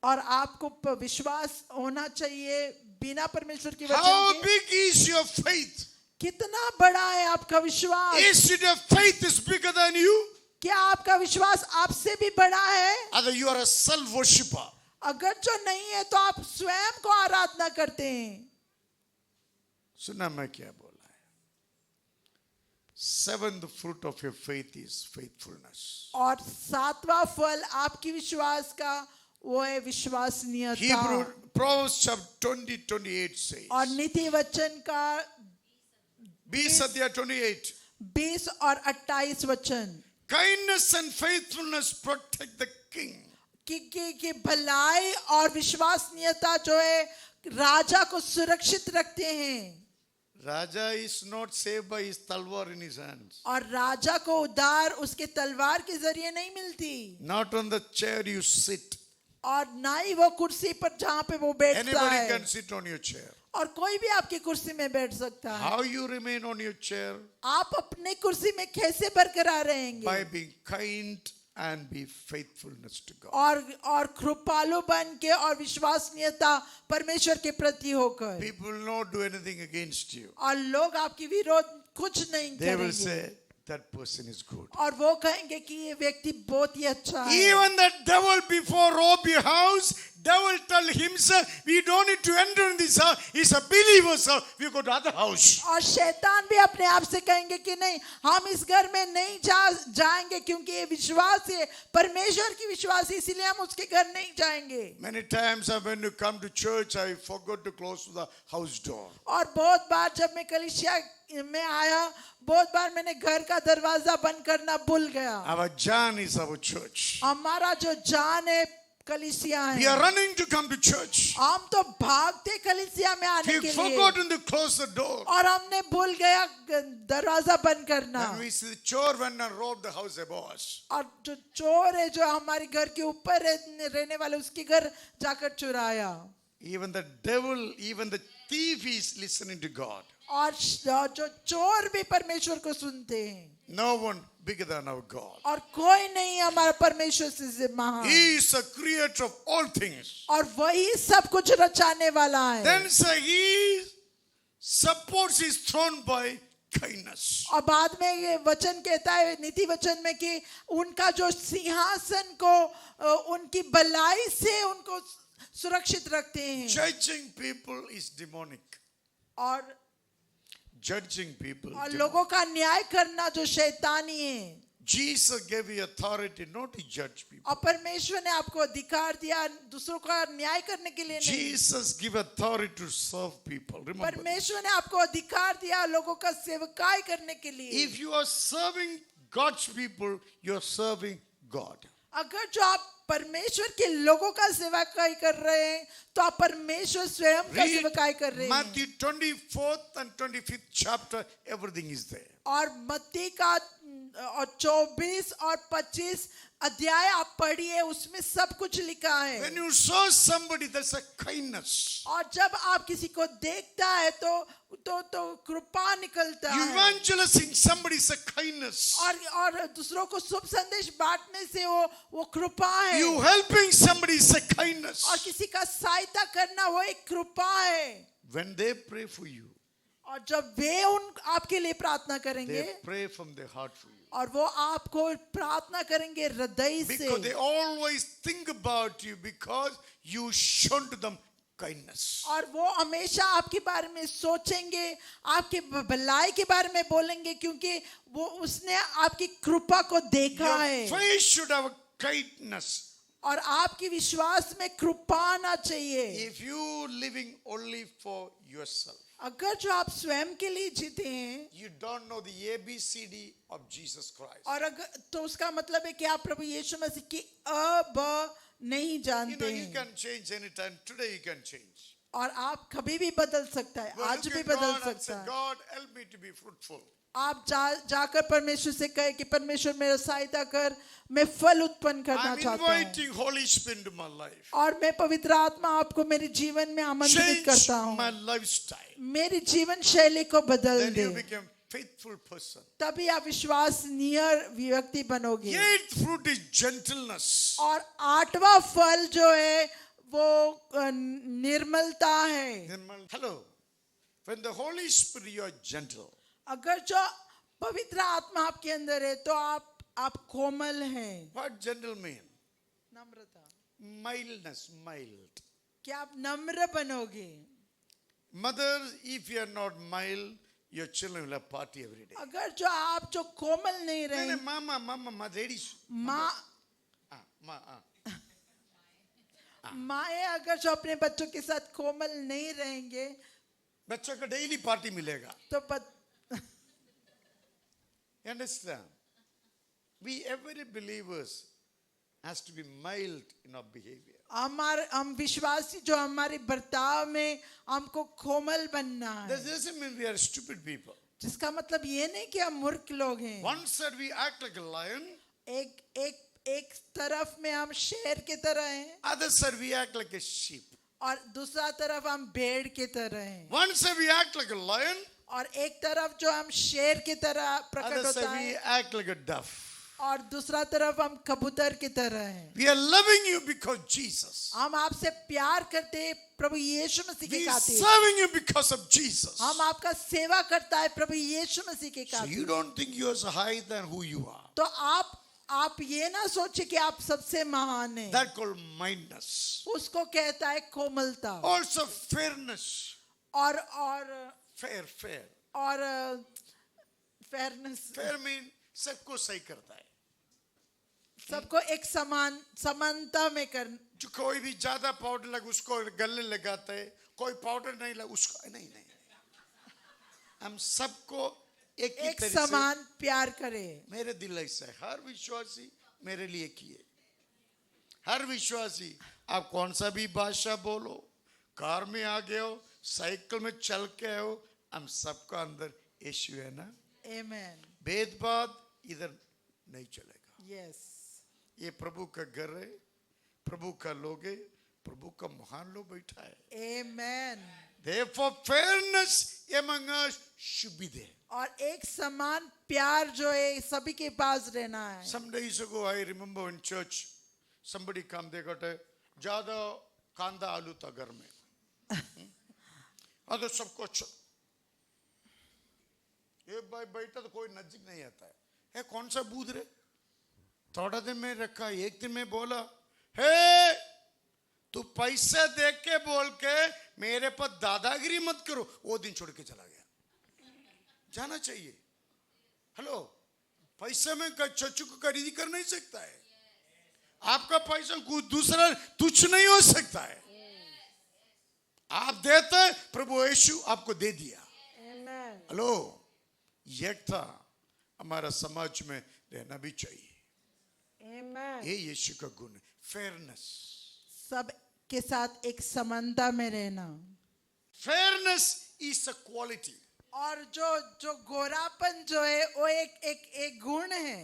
और आपको विश्वास होना चाहिए बिना परमेश्वर की How वचन के। big is your faith? कितना बड़ा है आपका विश्वास? Is it a faith is bigger than you? क्या आपका विश्वास आपसे भी बड़ा है? Either you are a self-worshipper. अगर जो नहीं है तो आप स्वयं को आराधना करते हैं। सुना मैं क्या बोला है? Seventh fruit of your faith is faithfulness. और सातवां फल आपकी विश्वास का वो है विश्वसनीयता। Hebrew Proverbs chapter 20:28 says. और नीति वचन का 20 अध्याय 28. 20 और 28 वचन Kindness and faithfulness protect the king. कि भलाई और विश्वसनीयता जो है राजा को सुरक्षित रखते हैं। Raja is not saved by his talwar in his hands. और राजा को उद्धार उसके तलवार के जरिए नहीं मिलती। Not on the chair you sit. और ना ही वो कुर्सी पर जहाँ पे वो बैठता Anybody है। can sit on your chair. और कोई भी आपकी कुर्सी में बैठ सकता है। How you remain on your chair? आप अपने कुर्सी में कैसे बरकरार रहेंगे? By being kind and be faithfulness to God. और कृपालु बन के और विश्वसनीयता परमेश्वर के प्रति होकर। People will not do anything against you. और लोग आपकी विरोध कुछ नहीं They will करेंगे। say that person is good. और वो कहेंगे कि ये व्यक्ति बहुत ही अच्छा है। Even the devil before rob your house, devil tell himself, we don't need to enter in this house. He's a believer, so we go to other house. और शैतान भी अपने आप से कहेंगे कि नहीं हम इस घर में नहीं जाएंगे क्योंकि ये विश्वास है परमेश्वर की विश्वास है इसीलिए हम उसके घर नहीं जाएंगे। Many times when you come to church, I forgot to close the house door. और बहुत बार जब मैं कलीसिया में आया बहुत बार मैंने घर का दरवाजा बंद करना भूल गया। Our John is our church. हमारा जो जान है कलीसिया है। We are running to come to church. हम तो भागते कलीसिया में आने We के लिए forgotten to close the door. और हमने भूल गया दरवाजा बंद करना। And we see the chore went and robbed the house above us. और जो चोर है जो हमारे घर के ऊपर रहने वाले उसके घर जाकर चुराया। Even the devil, even the thief is listening to God. और जो चोर भी परमेश्वर को सुनते हैं। No one bigger than our God. और कोई नहीं हमारा परमेश्वर से महान। He is a creator of all things. और वही सब कुछ रचाने वाला है। Then say he supports his throne by kindness. और बाद में ये वचन कहता है नीति वचन में कि उनका जो सिंहासन को उनकी भलाई से उनको सुरक्षित रखते हैं। Judging people is demonic. और Judging people. और demonic. लोगों का न्याय करना जो शैतानी है। Jesus gave you authority not to judge people. और परमेश्वर ने आपको अधिकार दिया दूसरों का न्याय करने के लिए नहीं। Jesus give authority to serve people. Remember. परमेश्वर ने आपको अधिकार दिया लोगों का सेवकाई करने के लिए। If you are serving God's people, you are serving God. अगर जो आप परमेश्वर के लोगों का सेवकाई कर रहे हैं तो आप परमेश्वर स्वयं का Read सेवकाई कर रहे हैं। Matthew 24th and 25th chapter, everything is there. और मत्ती का 24 और 25 अध्याय आप पढ़िए उसमें सब कुछ लिखा है। When you saw somebody, there's a kindness. और जब आप किसी को देखता है तो कृपा निकलता है। Evangelizing somebody is a kindness. और दूसरों को शुभ संदेश बांटने से वो कृपा है। You helping somebody is a kindness. और किसी का सहायता करना वो एक कृपा है। When they pray for you, और जब वे आपके लिए प्रार्थना करेंगे they pray from their heart for you. और वो आपको प्रार्थना करेंगे हृदय से। Because they always think about you because you shown to them kindness. और वो हमेशा आपके बारे में सोचेंगे आपके भलाई के बारे में बोलेंगे क्योंकि वो उसने आपकी कृपा को देखा है। Your face should have a kindness. और आपकी विश्वास में कृपा आना चाहिए। If you living only for yourself, अगर जो आप स्वयं के लिए जीते हैं you don't know the ABCD of Jesus Christ. और अगर तो उसका मतलब है कि आप प्रभु यीशु मसीह की अ ब नहीं You know, जानते you हैं can change anytime. Today you can change. और आप कभी भी बदल सकता है, Go आज look भी at बदल God and say, सकता है। God, help me to be fruitful. आप जाकर परमेश्वर से कहे कि परमेश्वर मेरा सहायता कर, मैं फल उत्पन्न करना I'm चाहता हूँ inviting Holy Spirit into my life. और मैं पवित्र आत्मा आपको मेरे जीवन में आमंत्रित Change करता my हूँ, lifestyle. मेरी जीवन शैली को बदल Then they, you become faithful person. तभी आप विश्वसनीय व्यक्ति बनोगे। Eighth fruit is gentleness. और आठवां फल जो है वो निर्मलता है। Hello. When the Holy Spirit, you are gentle. अगर जो पवित्र आत्मा आपके अंदर है तो आप कोमल हैं। What gentle mean? Namrata, Mildness, mild. क्या आप नम्र बनोगे? Mother, if you are not mild, your children will have party every day. अगर जो आप जो कोमल नहीं No, रहे, no, mama, ladies. माँ माए अगर जो अपने बच्चों के साथ कोमल नहीं रहेंगे बच्चों का डेली पार्टी मिलेगा. तो You understand? We, every believers, has to be mild in our behavior. हम विश्वासी जो हमारे बर्ताव में हमको कोमल बनना That है, doesn't mean we are stupid people. जिसका मतलब ये नहीं कि हम मूर्ख लोग हैं। One side we act like a lion, एक तरफ में हम शेर की तरह हैं other side we act like a sheep. और दूसरा तरफ हम भेड़ की तरह हैं One side we act like a lion, और एक तरफ जो हम शेर की तरह प्रकट other होता side we है act like a dove. और दूसरा तरफ हम कबूतर की तरह हैं। We are loving you because Jesus. हम आपसे प्यार करते हैं प्रभु यीशु मसीह के We are खातिर। serving you because of Jesus. हम आपका सेवा करता है प्रभु यीशु मसीह के So you खातिर। don't think you are so high than who you are. तो आप ये ना सोचे कि आप सबसे महान हैं। That called mindness. उसको कहता है कोमलता Also fairness. और Fair. फेयरनेस, Fair mean सबको सही करता है. सबको एक समानता में कर। जो कोई भी ज्यादा पाउडर लगा उसको गले लगाता है, कोई पाउडर नहीं लगा उसको नहीं. हम सबको एक ही एक तरह से समान प्यार करे। मेरे दिल ऐसा है, हर विश्वासी मेरे लिए किए. हर विश्वासी आप कौन सा भी भाषा बोलो, कार में आ गए हो, साइकिल में चल के आए हो, हम सबका अंदर यीशु है ना. आमेन। भेदभाव इधर नहीं चलेगा. यस, ये प्रभु का घर है, प्रभु का लोग है, प्रभु का महान लोग बैठा है. आमेन। Therefore fairness among us should be there. और एक समान प्यार जो है सभी के पास रहना है। Some days ago I remember in church somebody come, they got a ज्यादा कांदा आलू था घर में. तो सबको ये भाई बैठा तो कोई नजदीक नहीं आता है. कौन सा बूध रे? थोड़ा दिन में रखा, एक दिन में बोला, हे तू पैसे दे के बोल के मेरे पर दादागिरी मत करो. वो दिन छोड़ के चला गया. जाना चाहिए. हेलो, पैसे में चच्चू को खरीदी कर नहीं सकता है. आपका पैसा कोई दूसरा तुच्छ नहीं हो सकता है. आप देते, प्रभु यीशु आपको दे दिया. हेलो, एक था हमारा समाज में रहना भी चाहिए. ये यीशु का गुण है, फेयरनेस. सब के साथ एक समानता में रहना। Fairness is a quality. और जो गोरापन जो है वो एक गुण है।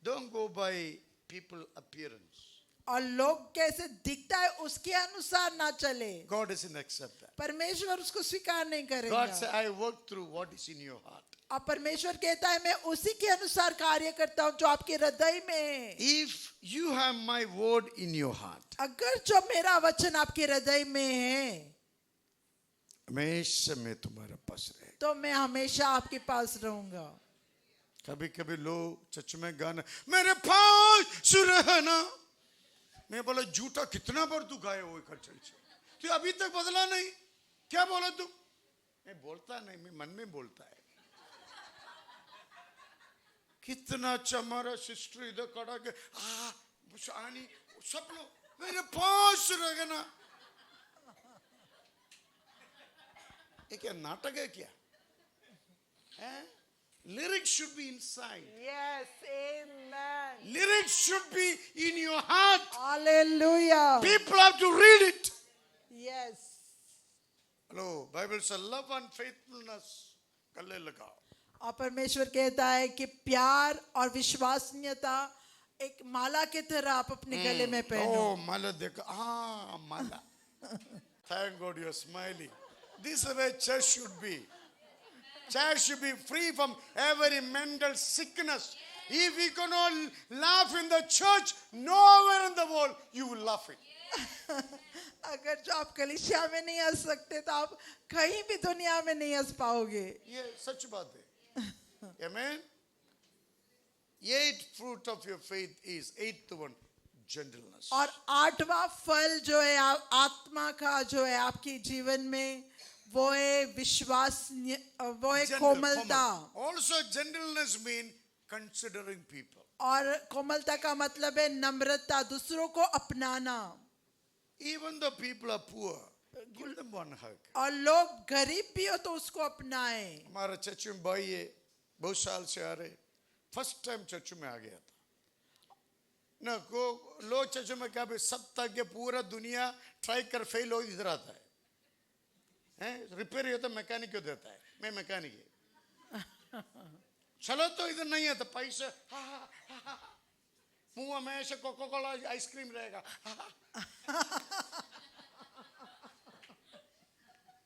Don't go by people appearance. और लोग कैसे दिखता है उसके अनुसार ना चले। God doesn't accept that. परमेश्वर उसको स्वीकार नहीं God करेगा। said, I work through what is in your heart. और परमेश्वर कहता है मैं उसी के अनुसार कार्य करता हूँ जो आपके हृदय में है। If you have my word in your heart, अगर जो मेरा वचन आपके हृदय में है हमेशा मैं तुम्हारे पास रहेगा. तो मैं हमेशा आपके पास रहूंगा। कभी कभी लोग सच में गाना मेरे पास रहना. मैं बोला झूठा कितना बार तू गाए हो चर्च, तू अभी तक बदला नहीं. क्या बोला तू? मैं बोलता नहीं, मैं मन में बोलता है. कितना अच्छा हमारा सिस्टर इधर खड़ा के आनी सब लोग मेरे पास रहेगा ना। ये क्या नाटक है क्या? Lyrics should be inside. Yes, amen. Lyrics should be in your heart. Hallelujah. People have to read it. Yes. Hello, Bible says love and faithfulness. गले लगाओ. और परमेश्वर कहता है कि प्यार और विश्वसनीयता एक माला की तरह आप अपने गले में पहनो. Oh, माला देखो. माला. Thank God you're smiling. This is where church should be. Church should be free from every mental sickness. If we cannot laugh in the church, nowhere in the world you will laugh it. अगर जो आप कलीसिया में नहीं हंस सकते तो आप कहीं भी दुनिया में नहीं हंस पाओगे. ये सच बात है. Amen. Eighth fruit of your faith is eighth one, gentleness. और आठवां फल जो है आत्मा का जो है आपके जीवन में वो है विश्वास, वो है कोमलता. Also gentleness means considering people. और कोमलता का मतलब है नम्रता, दूसरों को अपनाना. Even though people are poor, give them one hug. और लोग गरीब भी हो तो उसको अपनाएं. हमारा चचू में भाई है, बहुत साल से आ रहे. फर्स्ट टाइम चचू में आ गया था ना. को लोग चचू में क्या सब तक के पूरा दुनिया ट्राई कर फेल हो इधर आता है. रिपेयर होता मैकेनिक क्यों देता है? मैं मैकेनिक है. चलो तो इधर नहीं है तो पैसे मुंह में ऐसे कोको कोला आइसक्रीम रहेगा.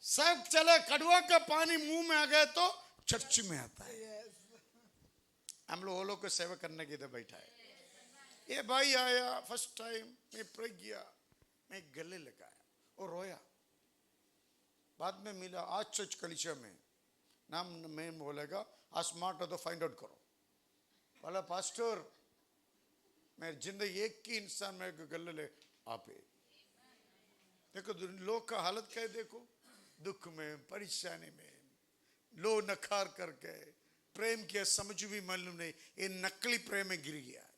सब चले कड़वा का पानी मुंह में आ गया तो चर्च में आता है. हम लोग वो लोग को सेवा करने के लिए बैठा है. ये भाई आया फर्स्ट टाइम, मैं प्रे किया, मैं गले लगाया और रोया. बाद में मिला आज चर्च कलीसिया में नाम मैं बोलेगा आज स्मार्ट हो तो फाइंड आउट करो. बोला पास्टर मैं जिंदगी एक ही इंसान मेरे को गले ले आप. देखो लोग का हालत क्या है. देखो दुख में परेशानी में लो नकार करके प्रेम किया समझ भी मालूम नहीं. ये नकली प्रेम में गिर गया है.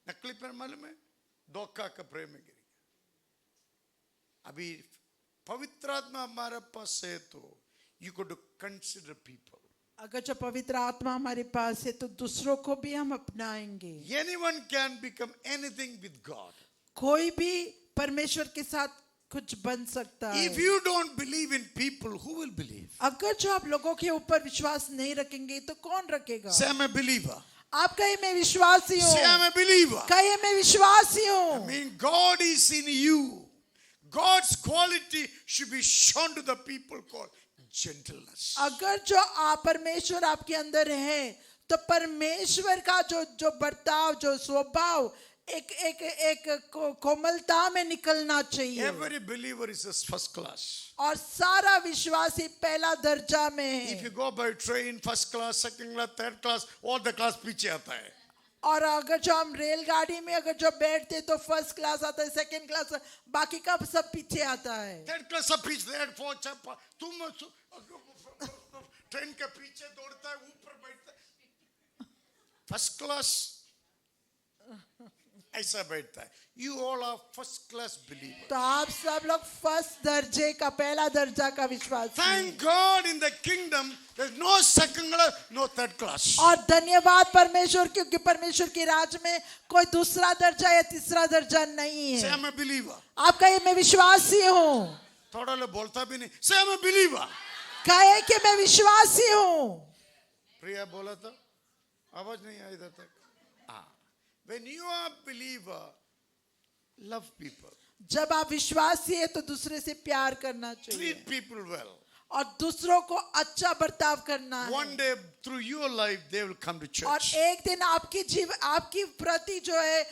नकली प्रेम मालूम है? धोखा का प्रेम में गिर गया. अभी पवित्र आत्मा हमारे पास है तो you got to consider people. अगर जो पवित्र आत्मा हमारे पास है तो दूसरों को भी हम अपनाएंगे. Anyone can become anything with God. कोई भी परमेश्वर के साथ कुछ बन सकता है. If you don't believe in people who will believe? अगर जो आप लोगों के ऊपर विश्वास नहीं रखेंगे तो कौन रखेगा? से आई एम अ बिलीवर. आप कहे मैं विश्वासी हूँ. से आई एम अ बिलीवर. कहे मैं विश्वासी हूँ. I mean, God is in you. God's quality should be shown to the people called gentleness. अगर जो परमेश्वर आपके अंदर है तो परमेश्वर का जो बर्ताव, जो स्वभाव एक कोमलता में निकलना चाहिए. Every believer is a first class. और सारा विश्वासी पहला दर्जा में If है. you go by train, first class, second class, third class, all the class पीछे आता है. और अगर जो हम रेलगाड़ी में अगर जो बैठते तो फर्स्ट क्लास आता है, सेकंड क्लास, बाकी का सब पीछे आता है. Third class सब पीछे, third, fourth, तुम ट्रेन के पीछे दौड़ता है, ऊपर बैठता है. फर्स्ट क्लास ऐसा बैठता है. You all are first class believers. तो आप सब लोग फर्स्ट दर्जे का, पहला दर्जा का विश्वास. Thank God in the kingdom there's no second class, no third class. और धन्यवाद परमेश्वर, क्योंकि परमेश्वर के राज में कोई दूसरा दर्जा या तीसरा दर्जा नहीं Say है. I'm a believer. आप कहे मैं विश्वासी हूँ. थोड़ा लोग बोलता भी नहीं. Say I'm a believer. कहे कि मैं विश्वासी हूँ. प्रिया बोला था, आवाज नहीं आई इधर तक. When you are a believer, love people. जब आप विश्वासी है तो दूसरे से प्यार करना चाहिए. Treat people well. और दूसरों को अच्छा बर्ताव करना है. One day through your life they will come to और church. एक दिन आपकी प्रति जो है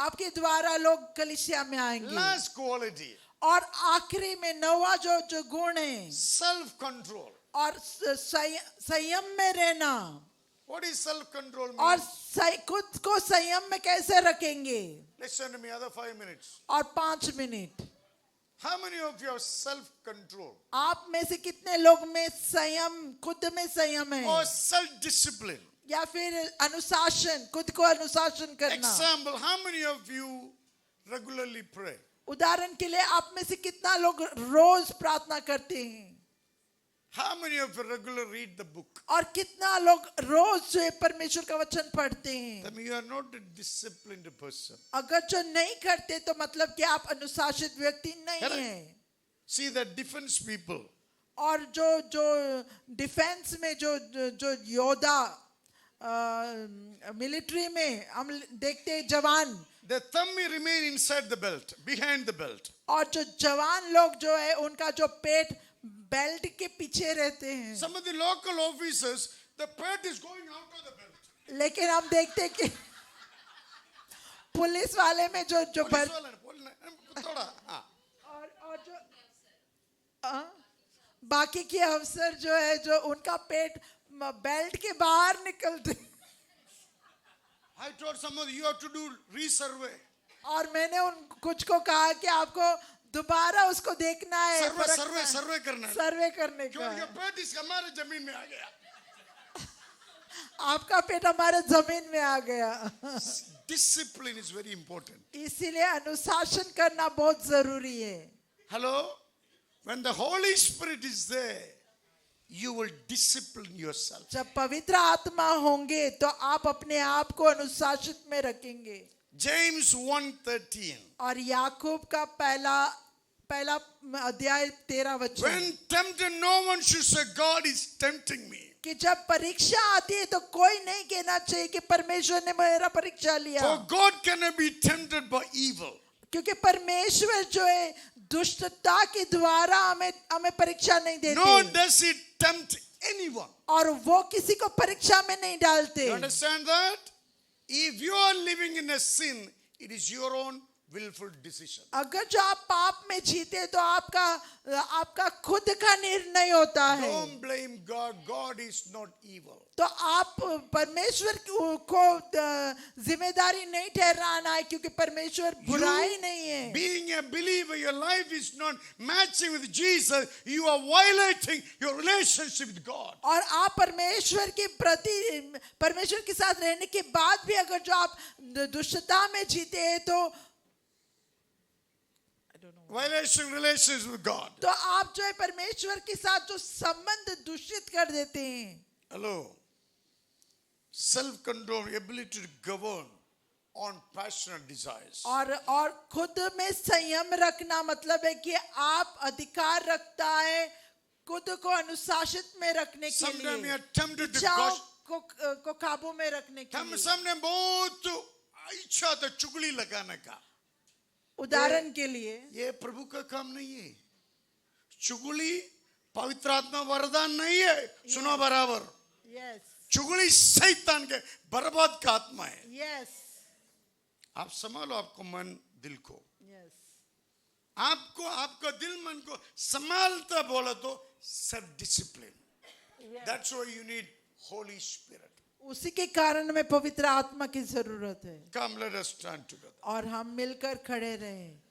आपके द्वारा लोग कलीसिया में आएंगे. Last quality, और आखिरी में नौवा जो गुण है, self control. और संयम में रहना. What is self control और mean? खुद को संयम में कैसे रखेंगे? Listen to me, other 5 minutes. और 5 minute. How many of you have self control आप में से कितने लोग में संयम, खुद में संयम है, or self discipline? या फिर अनुशासन, खुद को अनुशासन करना? Example, how many of you regularly pray? उदाहरण के लिए आप में से कितना लोग रोज प्रार्थना करते हैं How many of you regularly read the book? और कितना लोग रोज जो है परमेश्वर का वचन पढ़ते हैं? I mean, you are not a disciplined person. अगर जो नहीं करते तो मतलब कि आप अनुशासित व्यक्ति नहीं Correct. हैं। See the defense people. और जो जो डिफेंस में जो योद्धा मिलिट्री में हम देखते हैं जवान, The thumb may remain inside the belt, behind the belt. और जो जवान लोग जो है उनका जो पेट बेल्ट के पीछे रहते हैं। Some of the local officers, the pet is going out of the belt. लेकिन हम देखते हैं कि पुलिस वाले में जो Police वाला ने, police ने, थोड़ा, हाँ. और जो बाकी के अफसर जो है जो उनका पेट बेल्ट के बाहर निकलते। I told some of you have to do resurvey. और मैंने उन कुछ को कहा कि आपको दोबारा उसको देखना है, सर्वे करना है. सर्वे करने का क्योंकि है। पेट इस हमारे जमीन में आ गया. आपका पेट हमारे जमीन में आ गया। Discipline is very important. इसीलिए अनुशासन करना बहुत जरूरी है। Hello? When the Holy Spirit is there, you will discipline yourself. जब पवित्र आत्मा होंगे तो आप अपने आप को अनुशासित में रखेंगे। James 1:13. और याकूब का पहला अध्याय 13 वचन, When tempted, no one should say, God is tempting me. कि जब परीक्षा आती है तो कोई नहीं कहना चाहिए कि परमेश्वर ने मेरा परीक्षा लिया, For God cannot be tempted by evil. क्योंकि परमेश्वर जो है दुष्टता के द्वारा हमें परीक्षा नहीं देते, Nor does he tempt anyone. और वो किसी को परीक्षा में नहीं डालते। You understand that? If you are living in a sin, it is your own willful decision. अगर जो आप पाप में जीते तो आपका खुद का निर्णय होता है। Don't blame God. God is not evil. तो आप परमेश्वर को जिम्मेदारी नहीं ठहराना है, क्योंकि परमेश्वर बुराई नहीं है। Being a believer, your life is not matching with Jesus. You are violating your relationship with God. और आप परमेश्वर के साथ रहने के बाद भी अगर जो आप दुष्टता में जीते हैं तो Violation relations with God. तो आप जो है परमेश्वर के साथ जो संबंध दूषित कर देते हैं। Hello. Self-control, ability to govern on passionate desires. और खुद में संयम रखना मतलब है कि आप अधिकार रखता है खुद को अनुशासित में रखने के Sometimes we लिए, are tempted to इच्छाओं gossip. को काबू में रखने के हम लिए। सबने बहुत इच्छा तो चुगली लगाने का। उदाहरण के लिए ये प्रभु का काम नहीं है। चुगली पवित्र आत्मा वरदान नहीं है। सुनो बराबर। यस चुगली शैतान के बर्बाद का आत्मा है। यस आप संभालो आपको मन दिल को। यस आपको आपका दिल मन को संभालता बोला तो self discipline. That's why you need Holy Spirit. उसी के कारण हमें पवित्र आत्मा की जरूरत है। Come, let us stand together. और हम मिलकर खड़े रहें।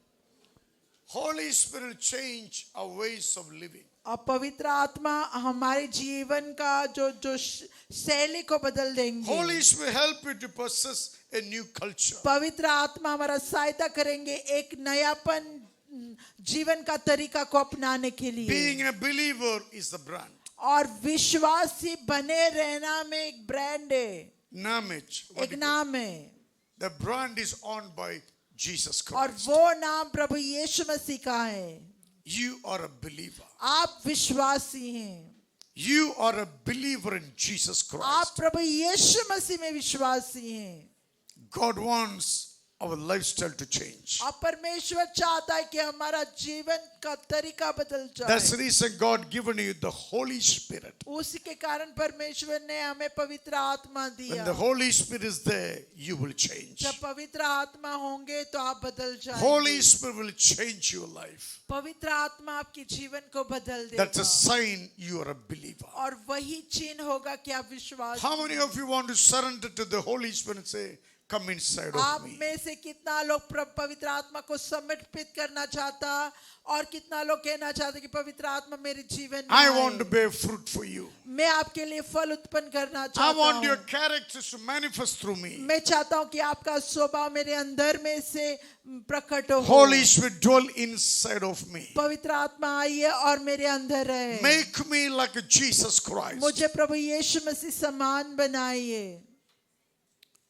Holy Spirit will change our ways of living. और पवित्र आत्मा हमारे जीवन का जो शैली को बदल देंगे। Holy Spirit will help you to possess a new culture. पवित्र आत्मा हमारा सहायता करेंगे एक नयापन जीवन का तरीका को अपनाने के लिए। Being a believer is the brand. और विश्वासी बने रहना में एक ब्रांड है, Namage. एक नाम है, The brand is owned by Jesus और Christ. वो नाम प्रभु यीशु मसीह का है। You are a believer. आप विश्वासी हैं, You are a believer in Jesus आप Christ. प्रभु यीशु मसीह में विश्वासी हैं। God wants our lifestyle to change. और परमेश्वर चाहता है कि हमारा जीवन का तरीका बदल That's the जाए। reason God given you the Holy Spirit. उसी के कारण परमेश्वर ने हमें पवित्र आत्मा When दिया। the Holy Spirit is there, you will change. जब पवित्र आत्मा होंगे तो आप बदल Holy जाएंगे। Spirit will change your life. पवित्र आत्मा आपके जीवन को बदल That's a देगा, sign you are a believer. और वही चिन्ह होगा कि आप विश्वास। How many of you want to surrender to the Holy Spirit and say, come inside of आप me. में से कितना लोग पवित्र आत्मा को समर्पित करना चाहता और कितना लोग कहना चाहते कि पवित्र आत्मा मेरे जीवन में I आए। want to bear fruit for you. मैं आपके लिए फल उत्पन्न करना I चाहता want your हूँ। characters to manifest through me. मैं चाहता हूँ कि आपका स्वभाव मेरे अंदर में से प्रकट हो। Holy Spirit, dwell inside of me. पवित्र आत्मा आइए और मेरे अंदर रहे। Make me like a Jesus Christ. मुझे प्रभु यीशु मसीह समान बनाइए।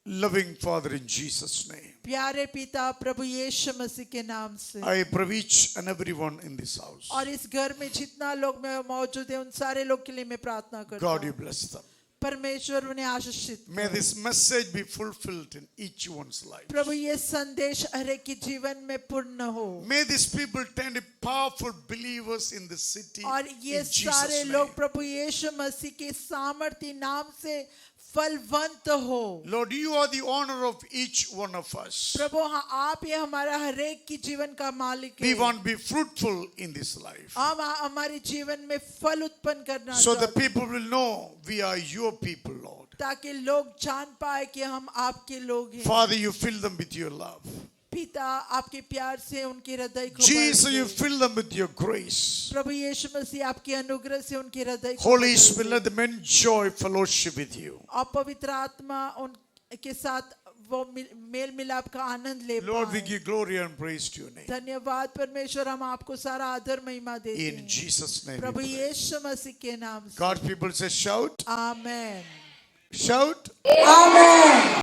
Loving Father, in Jesus' name, प्यारे पिता प्रभु यीशु मसीह के नाम से I pray each and everyone in this house. और इस घर में जितना लोग में मौजूद है उन सारे लोग के लिए मैं प्रार्थना करता God, you हूँ। bless them. परमेश्वर उन्हें आशीषित May करे। this message be fulfilled in each one's life. प्रभु ये संदेश हर एक के जीवन में पूर्ण हो May these people turn to powerful believers in the city. और ये In Jesus' सारे name. लोग प्रभु यीशु मसीह के सामर्थ्य नाम से फलवंत हो। Lord, you are the owner of each one of us. प्रभु हाँ आप ये हमारा हर एक की जीवन का मालिक We है। want to be fruitful in this life. हम हमारे जीवन में फल उत्पन्न करना So the चाहते हैं, people will know we are your people, Lord. ताकि लोग जान पाए कि हम आपके लोग हैं। Father, you fill them with your love. पिता आपके प्यार से उनके हृदय को Jesus, भर you they. फिll them with your grace. प्रभु यीशु मसीह आपके अनुग्रह से उनके हृदय को Holy भर Spirit, they. let them enjoy fellowship with you. और पवित्र आत्मा उनके साथ वो मेल मिलाप का आनंद ले Lord, we पाए। give glory and praise to your name. धन्यवाद परमेश्वर हम आपको सारा आदर महिमा देते In हैं Jesus' name. we Prabhu pray. यीशु मसीह के नाम से God's people say, shout, आमेन। shout. आमेन।